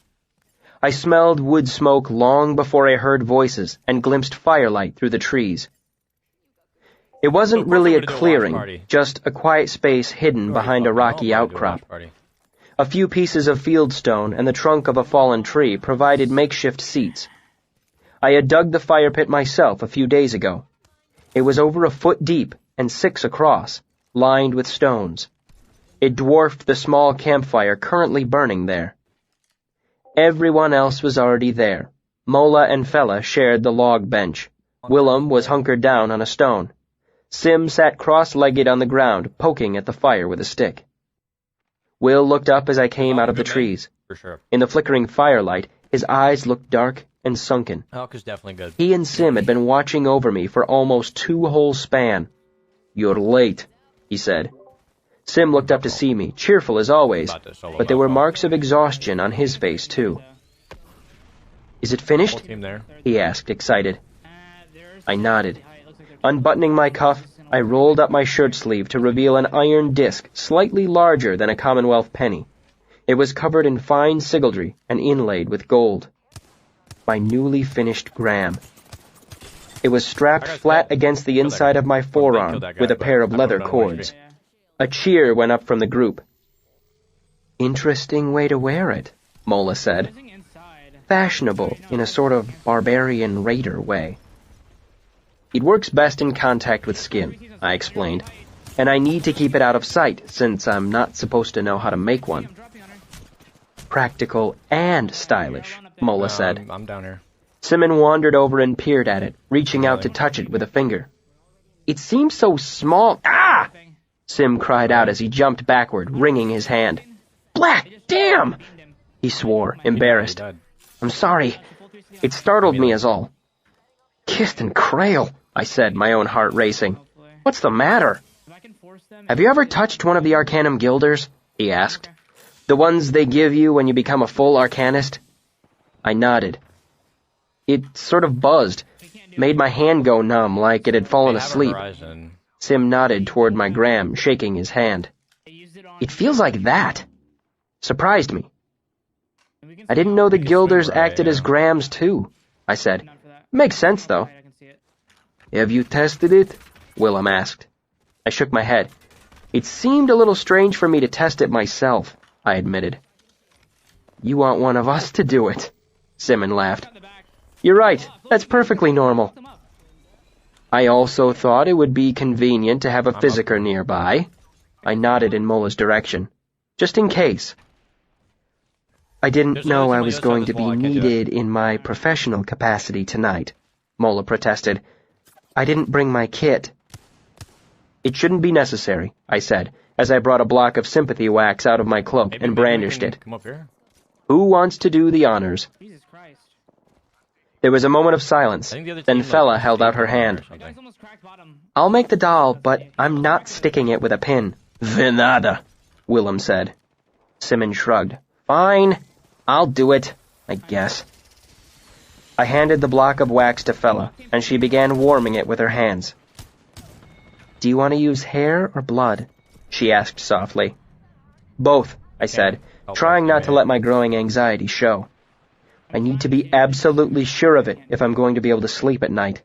I smelled wood smoke long before I heard voices and glimpsed firelight through the trees. It wasn't really a clearing, just a quiet space hidden behind a rocky outcrop. A few pieces of fieldstone and the trunk of a fallen tree provided makeshift seats. I had dug the fire pit myself a few days ago. It was over a foot deep and 6 across, lined with stones. It dwarfed the small campfire currently burning there. Everyone else was already there. Mola and Fella shared the log bench. Willem was hunkered down on a stone. Sim sat cross-legged on the ground, poking at the fire with a stick. Will looked up as I came out of the trees. For sure. In the flickering firelight, his eyes looked dark and sunken. Elk is definitely good. He and Sim had been watching over me for almost 2 whole span. "You're late," he said. Sim looked up to see me, cheerful as always, but there were marks of exhaustion on his face, too. "Is it finished?" he asked, excited. I nodded. Unbuttoning my cuff, I rolled up my shirt sleeve to reveal an iron disc slightly larger than a Commonwealth penny. It was covered in fine sigildry and inlaid with gold. My newly finished gram. It was strapped flat against the inside of my forearm with a pair of leather cords. A cheer went up from the group. "Interesting way to wear it," Mola said. "Fashionable in a sort of barbarian raider way." "It works best in contact with skin," I explained, "and I need to keep it out of sight since I'm not supposed to know how to make one." "Practical and stylish," Mola said. I'm down here. Simon wandered over and peered at it, reaching out to touch it with a finger. "It seems so small." "Ah!" Sim cried out as he jumped backward, wringing his hand. "Black damn!" he swore, embarrassed. "I'm sorry. It startled me as all." "Kist Krail," I said, my own heart racing. "What's the matter?" "Have you ever touched one of the Arcanum Guilders?" he asked. "The ones they give you when you become a full Arcanist?" I nodded. It sort of buzzed, made my hand go numb like it had fallen asleep. Sim nodded toward my gram, shaking his hand. "It feels like that." Surprised me. "I didn't know the Guilders acted as grams too," I said. "Makes sense, though." "Have you tested it?" Willem asked. I shook my head. "It seemed a little strange for me to test it myself," I admitted. "You want one of us to do it?" Simon laughed. "You're right. That's perfectly normal." I also thought it would be convenient to have a physiker nearby. I nodded in Mola's direction, just in case. "I didn't know I was going to be needed in my professional capacity tonight," Mola protested. "I didn't bring my kit." "It shouldn't be necessary," I said, as I brought a block of sympathy wax out of my cloak and brandished it. "Who wants to do the honors?" There was a moment of silence, then Fella held out her hand. "I'll make the doll, but I'm not sticking it with a pin." "Venada," Willem said. Simon shrugged. "Fine, I'll do it, I guess." I handed the block of wax to Fella, and she began warming it with her hands. "Do you want to use hair or blood?" she asked softly. "Both," I said, trying not to let my growing anxiety show. I need to be absolutely sure of it if I'm going to be able to sleep at night.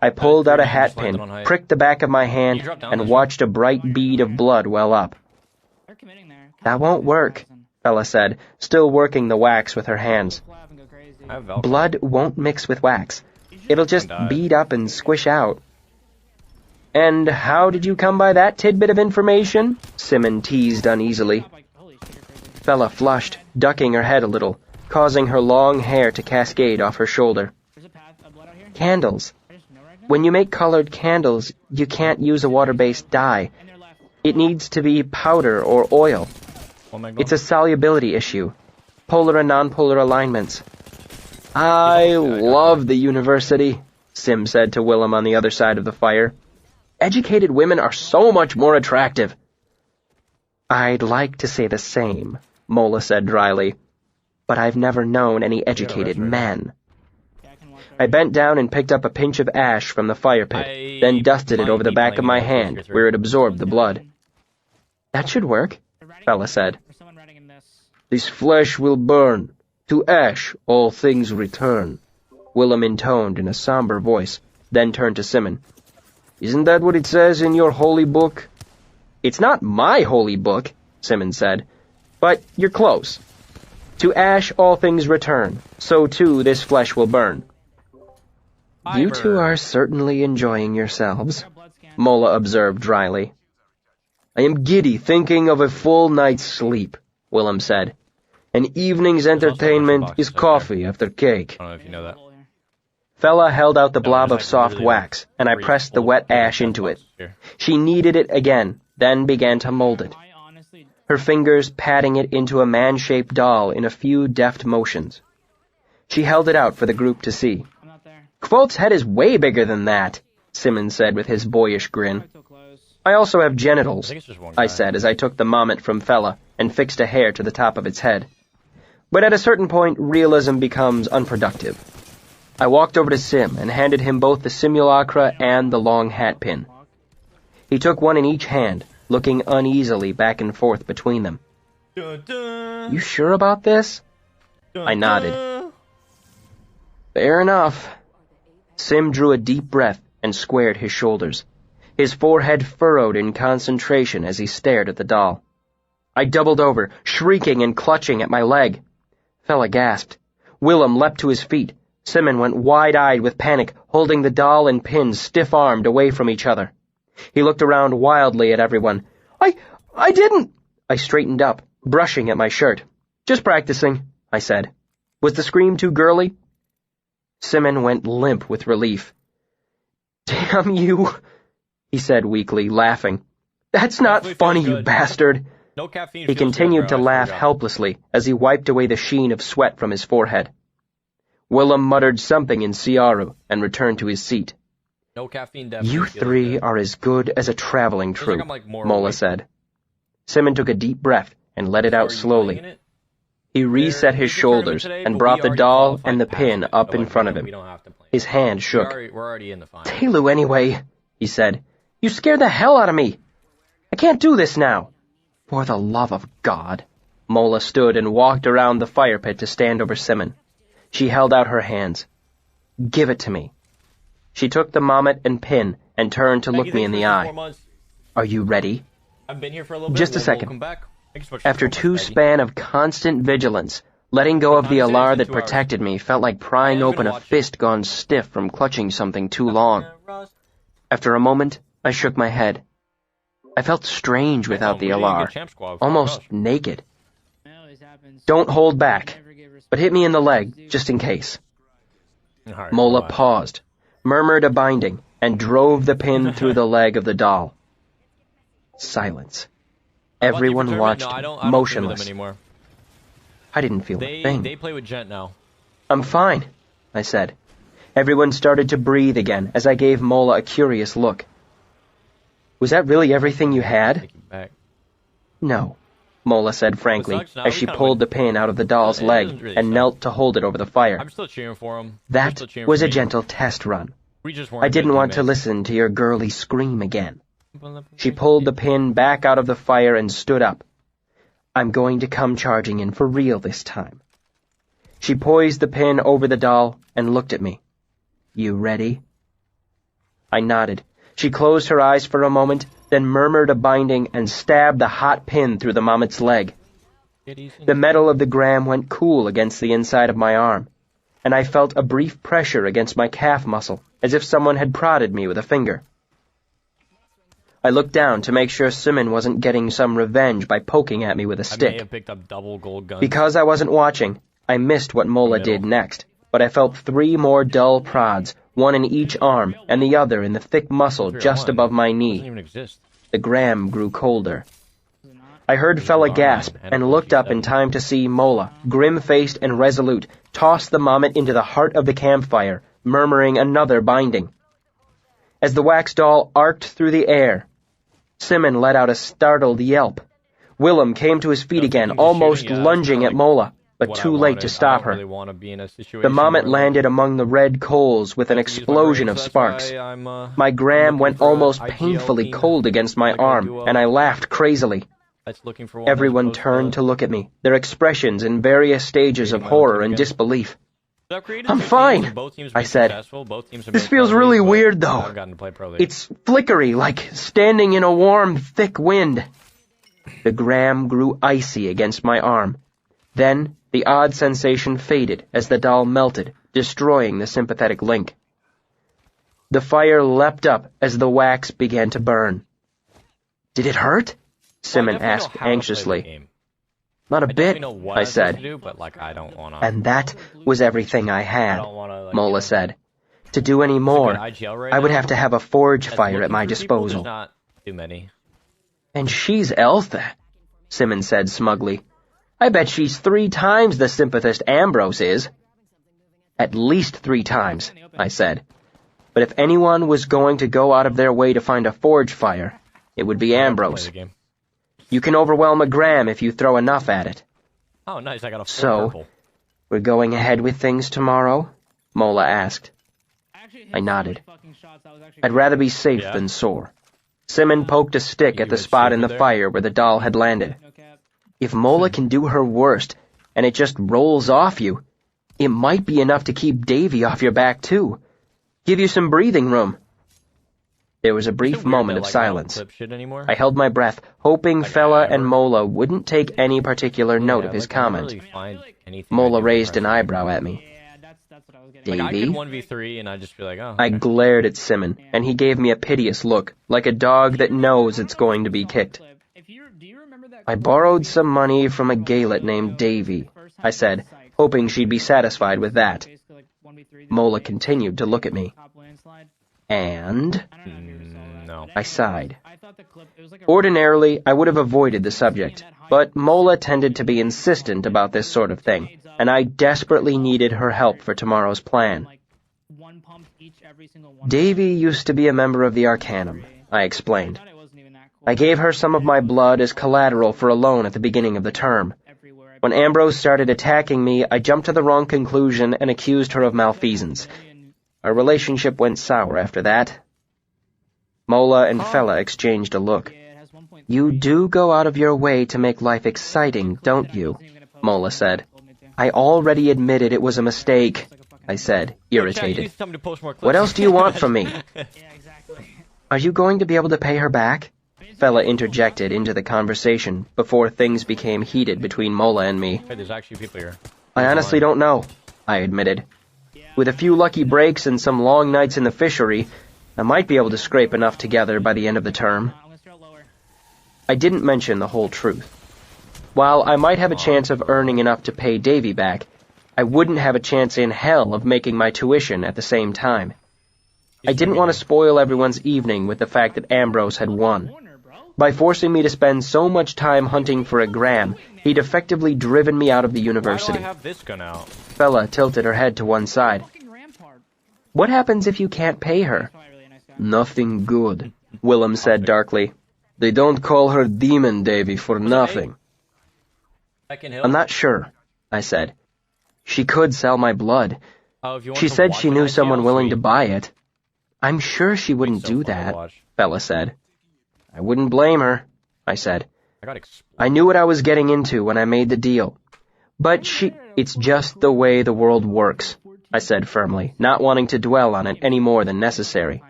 I pulled out a hat pin, pricked the back of my hand, and watched a bright bead of blood well up. "That won't work," Fella said, still working the wax with her hands. "Blood won't mix with wax. It'll just bead up and squish out." "And how did you come by that tidbit of information?" Simon teased uneasily. Fella flushed, ducking her head a little, causing her long hair to cascade off her shoulder. "Candles. When you make colored candles, you can't use a water-based dye. It needs to be powder or oil. It's a solubility issue. Polar and nonpolar alignments." "I love the university," Sim said to Willem on the other side of the fire. "Educated women are so much more attractive." "I'd like to say the same," Mola said dryly. "But I've never known any educated men." I bent down and picked up a pinch of ash from the fire pit, then dusted it over the back of my hand where it absorbed the blood. That should work, Fella said. Or someone writing in this. This flesh will burn. To ash all things return, Willem intoned in a somber voice, then turned to Simon. Isn't that what it says in your holy book? It's not my holy book, Simon said, but you're close. To ash all things return, so too this flesh will burn. You two are certainly enjoying yourselves, Mola observed dryly. I am giddy thinking of a full night's sleep, Willem said. An evening's entertainment is coffee after cake. I don't know if you know that. Fella held out the blob of soft wax, and I pressed the wet ash into it. She kneaded it again, then began to mold it, her fingers patting it into a man-shaped doll in a few deft motions. She held it out for the group to see. Quote's head is way bigger than that, Simmons said with his boyish grin. I also have genitals, I said as I took the mommet from Fella and fixed a hair to the top of its head. But at a certain point, realism becomes unproductive. I walked over to Sim and handed him both the simulacra and the long hat pin. He took one in each hand, looking uneasily back and forth between them. You sure about this? I nodded. Fair enough. Sim drew a deep breath and squared his shoulders. His forehead furrowed in concentration as he stared at the doll. I doubled over, shrieking and clutching at my leg. Fella gasped. Willem leapt to his feet. Simon went wide-eyed with panic, holding the doll and pin stiff-armed away from each other. He looked around wildly at everyone. I didn't! I straightened up, brushing at my shirt. Just practicing, I said. Was the scream too girly? Simon went limp with relief. Damn you, he said weakly, laughing. That's not funny, you bastard. No caffeine. He continued to laugh helplessly as he wiped away the sheen of sweat from his forehead. Willem muttered something in Siaru and returned to his seat. No caffeine. You three are as good as a traveling troupe, Mola said. Simon took a deep breath and let it out slowly. He reset his shoulders and brought the doll and the pin up in front of him. His hand shook. Telu anyway, he said. You scared the hell out of me. I can't do this now. For the love of God. Mola stood and walked around the fire pit to stand over Simon. She held out her hands. Give it to me. She took the mommet and pin and turned to look me in the eye. Are you ready? I've been here for a little bit. Just a second. After 2 span of constant vigilance, letting go of the alar that protected me felt like prying open a fist gone stiff from clutching something too long. After a moment, I shook my head. I felt strange without the alar, almost naked. Don't hold back, but hit me in the leg, just in case. Mola paused, murmured a binding, and drove the pin through the leg of the doll. Silence. Everyone watched, motionless. I didn't feel a thing. They play with Gent now. I'm fine, I said. Everyone started to breathe again as I gave Mola a curious look. Was that really everything you had? No, Mola said frankly as she pulled the pin out of the doll's leg and knelt to hold it over the fire. I'm still cheering for him. That was a gentle test run. I didn't want to listen to your girly scream again. She pulled the pin back out of the fire and stood up. I'm going to come charging in for real this time. She poised the pin over the doll and looked at me. You ready? I nodded. She closed her eyes for a moment, then murmured a binding and stabbed the hot pin through the mommet's leg. The metal of the gram went cool against the inside of my arm, and I felt a brief pressure against my calf muscle, as if someone had prodded me with a finger. I looked down to make sure Simon wasn't getting some revenge by poking at me with a stick. I may have picked up double gold guns. Because I wasn't watching, I missed what Mola did next, but I felt 3 more dull prods, one in each arm and the other in the thick muscle just above my knee. The gram grew colder. I heard Fella gasp and looked up in time to see Mola, grim-faced and resolute, toss the mommet into the heart of the campfire, murmuring another binding. As the wax doll arced through the air, Simon let out a startled yelp. Willem came to his feet again, almost lunging at Mola, but too late to stop her. The mommet landed among the red coals with an explosion of sparks. My gram went almost painfully cold against my arm, and I laughed crazily. That's looking for one. Everyone turned to look at me, their expressions in various stages of horror and disbelief. I'm fine, I said. This feels really weird, though. It's flickery, like standing in a warm, thick wind. The gram grew icy against my arm. Then, the odd sensation faded as the doll melted, destroying the sympathetic link. The fire leapt up as the wax began to burn. Did it hurt? Simon asked anxiously. Not a bit, I said. And that was everything I had, Mola said. To do any more, I would have to have a forge fire at my disposal. And she's Eltha, Simon said smugly. I bet she's 3 times the sympathist Ambrose is. At least 3 times, I said. But if anyone was going to go out of their way to find a forge fire, it would be Ambrose. You can overwhelm a gram if you throw enough at it. Oh, nice, I got a 4 purple. We're going ahead with things tomorrow? Mola asked. I nodded. I'd rather be safe than sore. Simon poked a stick at the spot in the fire where the doll had landed. If Mola can do her worst, and it just rolls off you, it might be enough to keep Davy off your back, too. Give you some breathing room. There was a brief moment of silence. I held my breath, hoping Fella and Mola wouldn't take any particular note of his comment. Mola raised an eyebrow at me. Davy? I could 1v3 and I'd just be like, oh. I glared at Simon, and he gave me a piteous look, like a dog that knows it's going to be kicked. I borrowed some money from a gaelet named Davy, I said, hoping she'd be satisfied with that. Mola continued to look at me. And? No. I sighed. Ordinarily, I would have avoided the subject, but Mola tended to be insistent about this sort of thing, and I desperately needed her help for tomorrow's plan. Davy used to be a member of the Arcanum, I explained. I gave her some of my blood as collateral for a loan at the beginning of the term. When Ambrose started attacking me, I jumped to the wrong conclusion and accused her of malfeasance. Our relationship went sour after that. Mola and Fella exchanged a look. You do go out of your way to make life exciting, don't you? Mola said. I already admitted it was a mistake, I said, irritated. What else do you want from me? Are you going to be able to pay her back? Fella interjected into the conversation before things became heated between Mola and me. Hey, there's actually people here. I honestly don't know, I admitted. With a few lucky breaks and some long nights in the fishery, I might be able to scrape enough together by the end of the term. I didn't mention the whole truth. While I might have a chance of earning enough to pay Davy back, I wouldn't have a chance in hell of making my tuition at the same time. I didn't want to spoil everyone's evening with the fact that Ambrose had won. By forcing me to spend so much time hunting for a gram, he'd effectively driven me out of the university. Why do I have this gun out? Fella tilted her head to one side. What happens if you can't pay her? Nothing good, Willem said darkly. They don't call her Demon Davy for nothing. I'm not sure, I said. She could sell my blood. She said she knew someone willing to buy it. I'm sure she wouldn't do that, Fella said. I wouldn't blame her, I said. I knew what I was getting into when I made the deal. But it's just the way the world works, I said firmly, not wanting to dwell on it any more than necessary.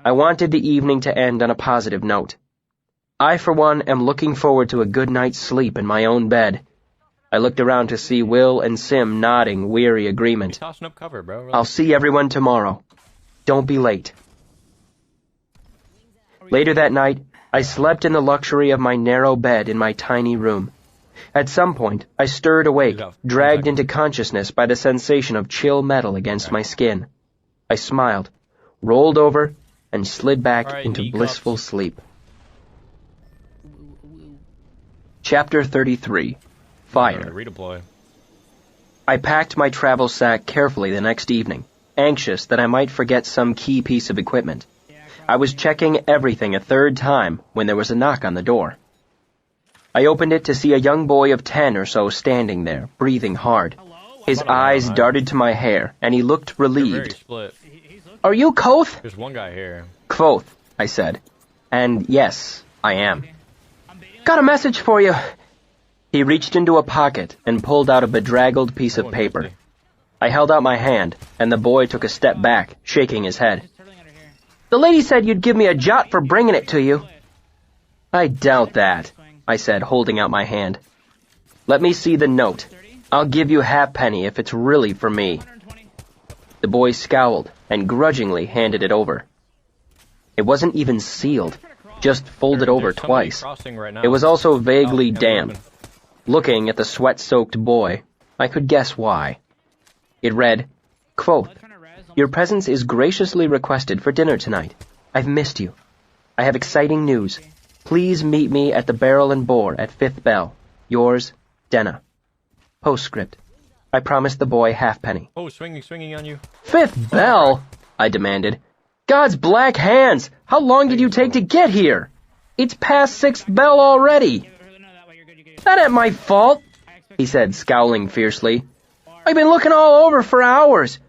I wanted the evening to end on a positive note. I, for one, am looking forward to a good night's sleep in my own bed. I looked around to see Will and Sim nodding weary agreement. I'll see everyone tomorrow. Don't be late. Later that night, I slept in the luxury of my narrow bed in my tiny room. At some point, I stirred awake, dragged into consciousness by the sensation of chill metal against my skin. I smiled, rolled over, and slid back into blissful sleep. Chapter 33. Fire. Redeploy. I packed my travel sack carefully the next evening, anxious that I might forget some key piece of equipment. I was checking everything a third time when there was a knock on the door. I opened it to see a young boy of 10 or so standing there, breathing hard. His eyes darted to my hair, and he looked relieved. Are you Koth? There's one guy here. Kvothe, I said. And yes, I am. Got a message for you. He reached into a pocket and pulled out a bedraggled piece of paper. I held out my hand, and the boy took a step back, shaking his head. The lady said you'd give me a jot for bringing it to you. I doubt that, I said, holding out my hand. Let me see the note. I'll give you halfpenny if it's really for me. The boy scowled and grudgingly handed it over. It wasn't even sealed, just folded over twice. It was also vaguely damp. Looking at the sweat-soaked boy, I could guess why. It read, quote, Your presence is graciously requested for dinner tonight. I've missed you. I have exciting news. Please meet me at the Barrel and Boar at 5th Bell. Yours, Denna. Postscript. I promised the boy halfpenny. Oh, swinging on you. 5th Bell? I demanded. God's black hands! How long did you take to get here? It's past 6th Bell already. That ain't my fault, he said, scowling fiercely. I've been looking all over for hours.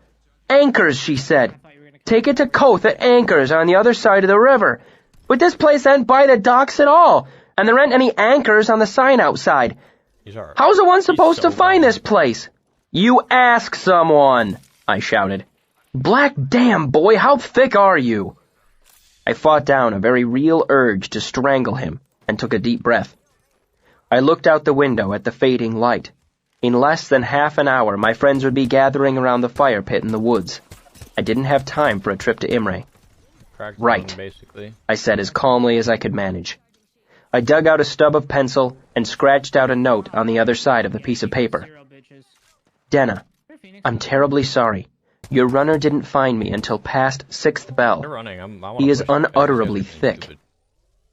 Anchors, she said. Take it to Coath at Anchors on the other side of the river. But this place ain't by the docks at all, and there ain't any anchors on the sign outside. How's the one supposed to find this place? You ask someone, I shouted. Black damn, boy, how thick are you? I fought down a very real urge to strangle him and took a deep breath. I looked out the window at the fading light. In less than half an hour, my friends would be gathering around the fire pit in the woods. I didn't have time for a trip to Imre. Right, I said as calmly as I could manage. I dug out a stub of pencil and scratched out a note on the other side of the piece of paper. Denna, I'm terribly sorry. Your runner didn't find me until past 6th Bell. He is unutterably thick.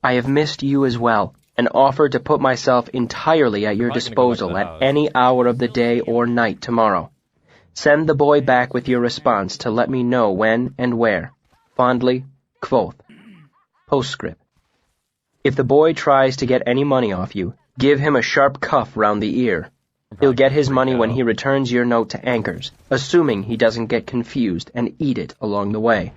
I have missed you as well, and offered to put myself entirely at your disposal at any hour of the day or night tomorrow. Send the boy back with your response to let me know when and where. Fondly, Kvothe. Postscript. If the boy tries to get any money off you, give him a sharp cuff round the ear. He'll get his money when he returns your note to Anchors, assuming he doesn't get confused and eat it along the way.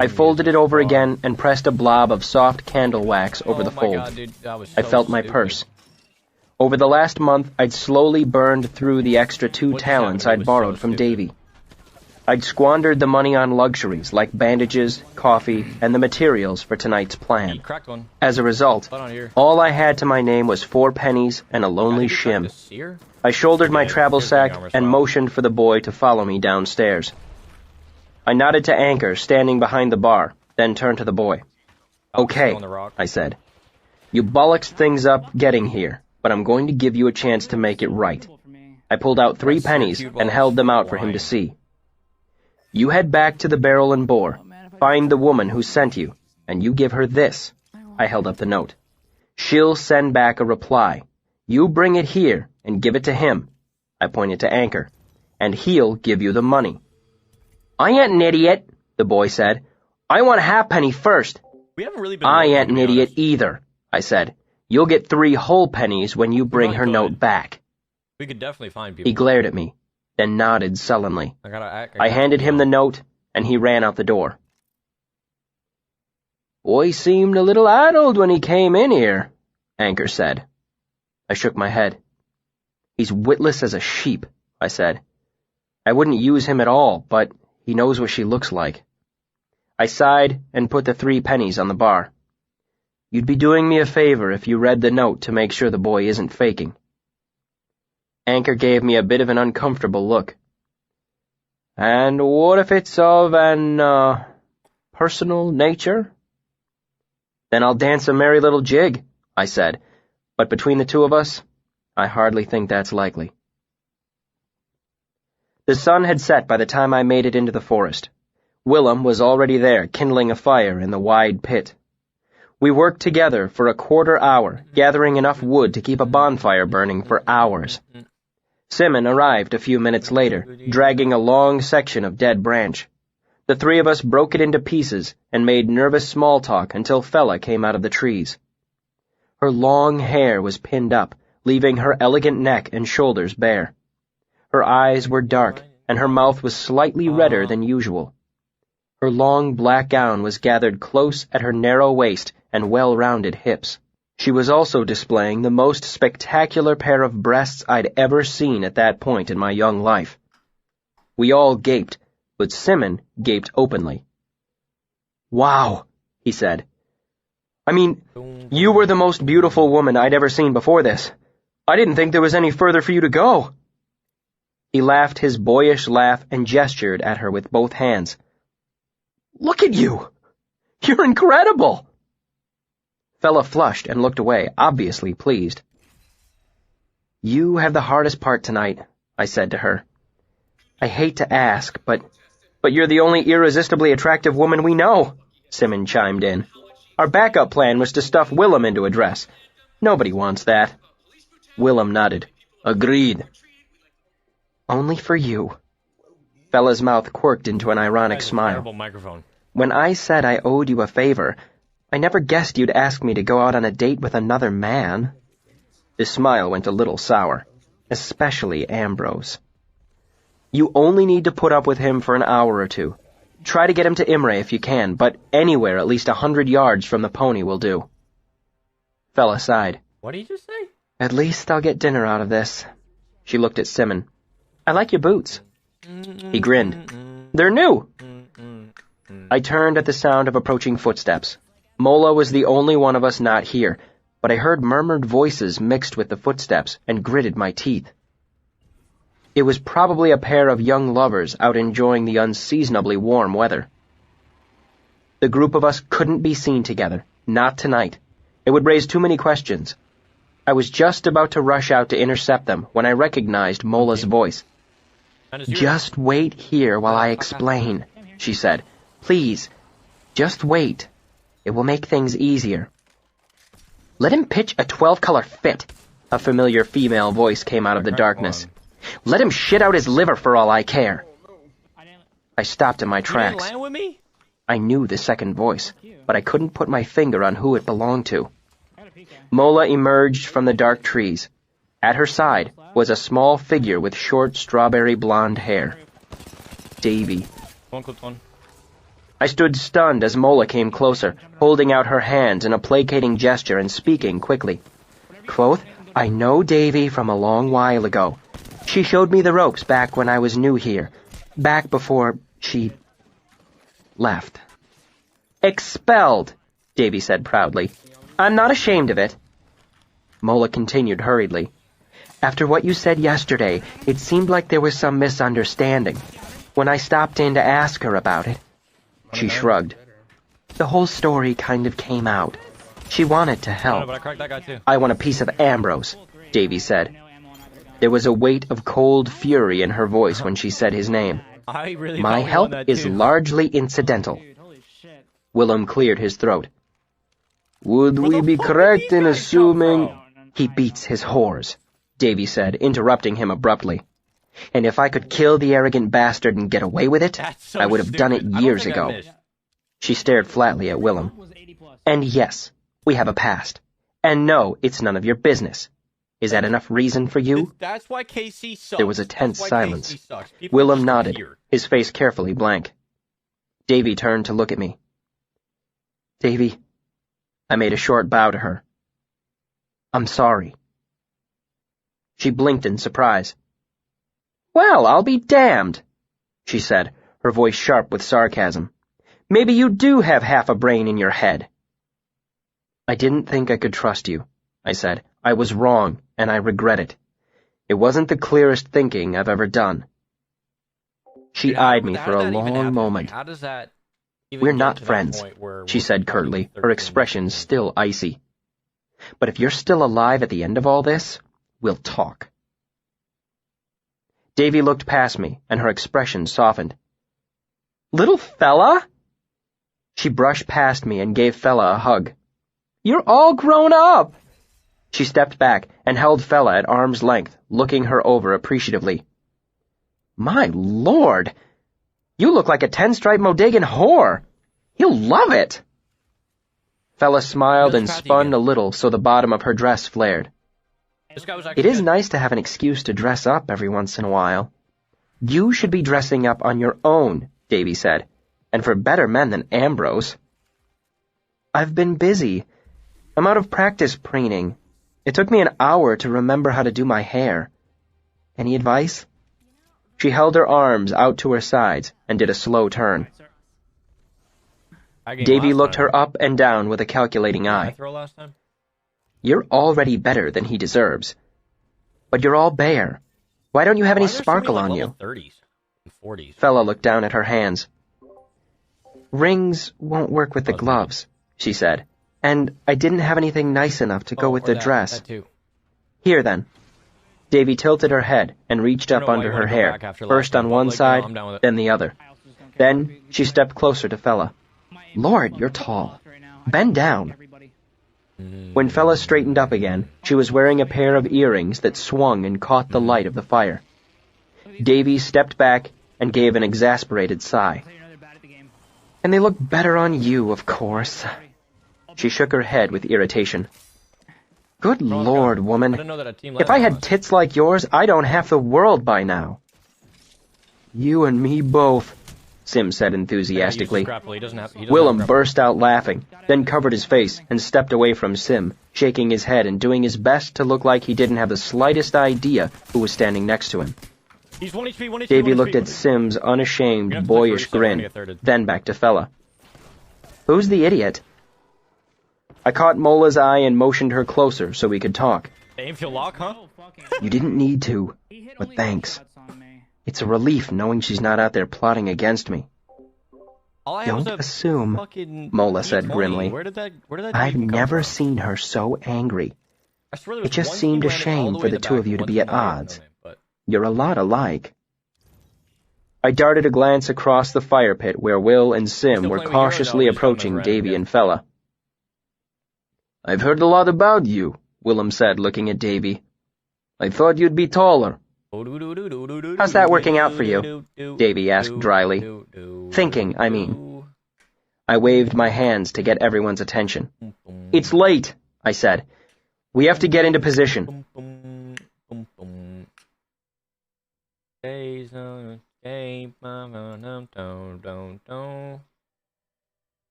I folded it over again and pressed a blob of soft candle wax over the fold. I felt my purse. Over the last month, I'd slowly burned through the extra 2 talents I'd borrowed from Davy. I'd squandered the money on luxuries like bandages, coffee, and the materials for tonight's plan. As a result, all I had to my name was 4 pennies and a lonely shim. I shouldered my travel sack and motioned for the boy to follow me downstairs. I nodded to Anchor, standing behind the bar, then turned to the boy. Okay, I said. You bollocksed things up getting here, but I'm going to give you a chance to make it right. I pulled out 3 pennies and held them out for him to see. You head back to the Barrel and Boar, find the woman who sent you, and you give her this. I held up the note. She'll send back a reply. You bring it here and give it to him. I pointed to Anchor. And he'll give you the money. I ain't an idiot, the boy said. I want a halfpenny first. I ain't an idiot either, I said. You'll get 3 whole pennies when you bring her note back. We could definitely find people. He glared at me, then nodded sullenly. I handed him the note, and he ran out the door. Boy seemed a little addled when he came in here, Anchor said. I shook my head. He's witless as a sheep, I said. I wouldn't use him at all, but he knows what she looks like. I sighed and put the 3 pennies on the bar. You'd be doing me a favor if you read the note to make sure the boy isn't faking. Anchor gave me a bit of an uncomfortable look. And what if it's of an, personal nature? Then I'll dance a merry little jig, I said, but between the 2 of us, I hardly think that's likely. The sun had set by the time I made it into the forest. Willem was already there, kindling a fire in the wide pit. We worked together for a quarter hour, gathering enough wood to keep a bonfire burning for hours. Simon arrived a few minutes later, dragging a long section of dead branch. The 3 of us broke it into pieces and made nervous small talk until Fella came out of the trees. Her long hair was pinned up, leaving her elegant neck and shoulders bare. Her eyes were dark, and her mouth was slightly redder than usual. Her long black gown was gathered close at her narrow waist and well-rounded hips. She was also displaying the most spectacular pair of breasts I'd ever seen at that point in my young life. We all gaped, but Simon gaped openly. "Wow," he said. "I mean, you were the most beautiful woman I'd ever seen before this. I didn't think there was any further for you to go." He laughed his boyish laugh and gestured at her with both hands. "Look at you! You're incredible!" Fella flushed and looked away, obviously pleased. "You have the hardest part tonight," I said to her. "I hate to ask, but you're the only irresistibly attractive woman we know," Simon chimed in. "Our backup plan was to stuff Willem into a dress. Nobody wants that." Willem nodded. "Agreed." "Only for you." Fella's mouth quirked into an ironic smile. Microphone. "When I said I owed you a favor, I never guessed you'd ask me to go out on a date with another man." His smile went a little sour, especially Ambrose. "You only need to put up with him for an hour or two. Try to get him to Imre if you can, but anywhere at least 100 yards from the pony will do." Fella sighed. What did you just say? "At least I'll get dinner out of this." She looked at Simon. "I like your boots." He grinned. "They're new." I turned at the sound of approaching footsteps. Mola was the only one of us not here, but I heard murmured voices mixed with the footsteps and gritted my teeth. It was probably a pair of young lovers out enjoying the unseasonably warm weather. The group of us couldn't be seen together, not tonight. It would raise too many questions. I was just about to rush out to intercept them when I recognized Mola's voice. "Just wait here while I explain," she said. "Please, just wait. It will make things easier." "Let him pitch a 12-color fit," a familiar female voice came out of the darkness. "Let him shit out his liver for all I care." I stopped in my tracks. You didn't land with me? I knew the second voice, but I couldn't put my finger on who it belonged to. Mola emerged from the dark trees. At her side was a small figure with short strawberry blonde hair. Davy. I stood stunned as Mola came closer, holding out her hands in a placating gesture and speaking quickly. Quoth, "I know Davy from a long while ago. She showed me the ropes back when I was new here, back before she left." "Expelled," Davy said proudly. "I'm not ashamed of it." Mola continued hurriedly. "After what you said yesterday, it seemed like there was some misunderstanding. When I stopped in to ask her about it." She shrugged. "The whole story kind of came out. She wanted to help." But I cracked that guy too. "I want a piece of Ambrose," Davy said. There was a weight of cold fury in her voice when she said his name. I really "My help is largely incidental." Willem cleared his throat. "Would we be correct in assuming—" "He beats his whores," Davy said, interrupting him abruptly. "And if I could kill the arrogant bastard and get away with it, I would have done it years ago." She stared flatly at Willem. "And yes, we have a past. And no, it's none of your business. Is that enough reason for you?" That's why KC sucks. There was a tense That's why silence. KC sucks. People Willem just nodded, here. his face carefully blank. Davy turned to look at me. "Davy," I made a short bow to her. "I'm sorry." She blinked in surprise. "Well, I'll be damned," she said, her voice sharp with sarcasm. "Maybe you do have half a brain in your head." "I didn't think I could trust you," I said. "I was wrong, and I regret it. It wasn't the clearest thinking I've ever done." She eyed me for a long moment. How does that even "We're get not to that friends," point where she we're said probably curtly, her 13 expression years still icy. "But if you're still alive at the end of all this, we'll talk." Davy looked past me, and her expression softened. "Little fella?" She brushed past me and gave Fella a hug. "You're all grown up!" She stepped back and held Fella at arm's length, looking her over appreciatively. "My lord! You look like a 10-stripe Modegan whore! He'll love it!" Fella smiled and spun a little so the bottom of her dress flared. This guy was "It actually is good. nice to have an excuse to dress up every once in a while." "You should be dressing up on your own," Davy said, "and for better men than Ambrose." "I've been busy. I'm out of practice preening. It took me an hour to remember how to do my hair. Any advice? She held her arms out to her sides and did a slow turn. Davy looked her up and down with a calculating eye. You're already better than he deserves. But you're all bare. Why don't you have any sparkle on you? 30s and 40s. Fella looked down at her hands. Rings won't work with the gloves, she said, and I didn't have anything nice enough to go with the dress. Here then. Davy tilted her head and reached up under her hair, first on one side, then the other. Then she stepped closer to Fella. Lord, you're tall. Bend down. When Fella straightened up again, she was wearing a pair of earrings that swung and caught the light of the fire. Davy stepped back and gave an exasperated sigh. And they look better on you, of course. She shook her head with irritation. Good Lord, woman. If I had tits like yours, I'd own half the world by now. You and me both, Sim said enthusiastically. Willem burst out laughing, then covered his face and stepped away from Sim, shaking his head and doing his best to look like he didn't have the slightest idea who was standing next to him. Davy looked at Sim's unashamed, boyish grin, then back to Fella. Who's the idiot? I caught Mola's eye and motioned her closer so we could talk. Aim your lock, huh? You didn't need to, but thanks. It's a relief knowing she's not out there plotting against me. Don't assume, Mola said grimly. I've never seen her so angry. It just seemed a shame for the two of you to be at odds. You're a lot alike. I darted a glance across the fire pit where Will and Sim were cautiously approaching Davy and Fella. I've heard a lot about you, Willem said, looking at Davy. I thought you'd be taller. How's that working out for you? Davy asked dryly. Thinking, I mean. I waved my hands to get everyone's attention. It's late, I said. We have to get into position.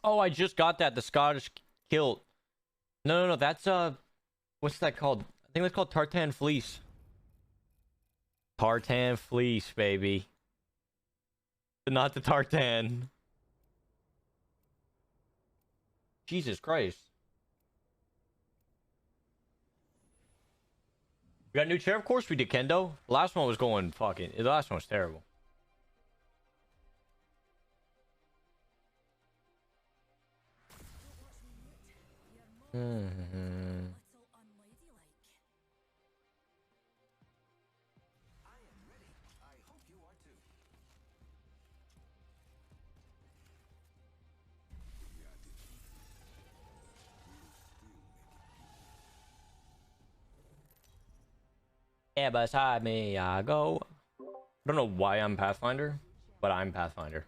Oh, I just got that. The Scottish kilt. No. That's, what's that called? I think that's called tartan fleece. Tartan fleece, baby. Not the tartan. Jesus Christ. We got a new chair? Of course we did, Kendo. The last one was going fucking... The last one was terrible. Yeah, beside me I go. I don't know why I'm Pathfinder, but I'm Pathfinder.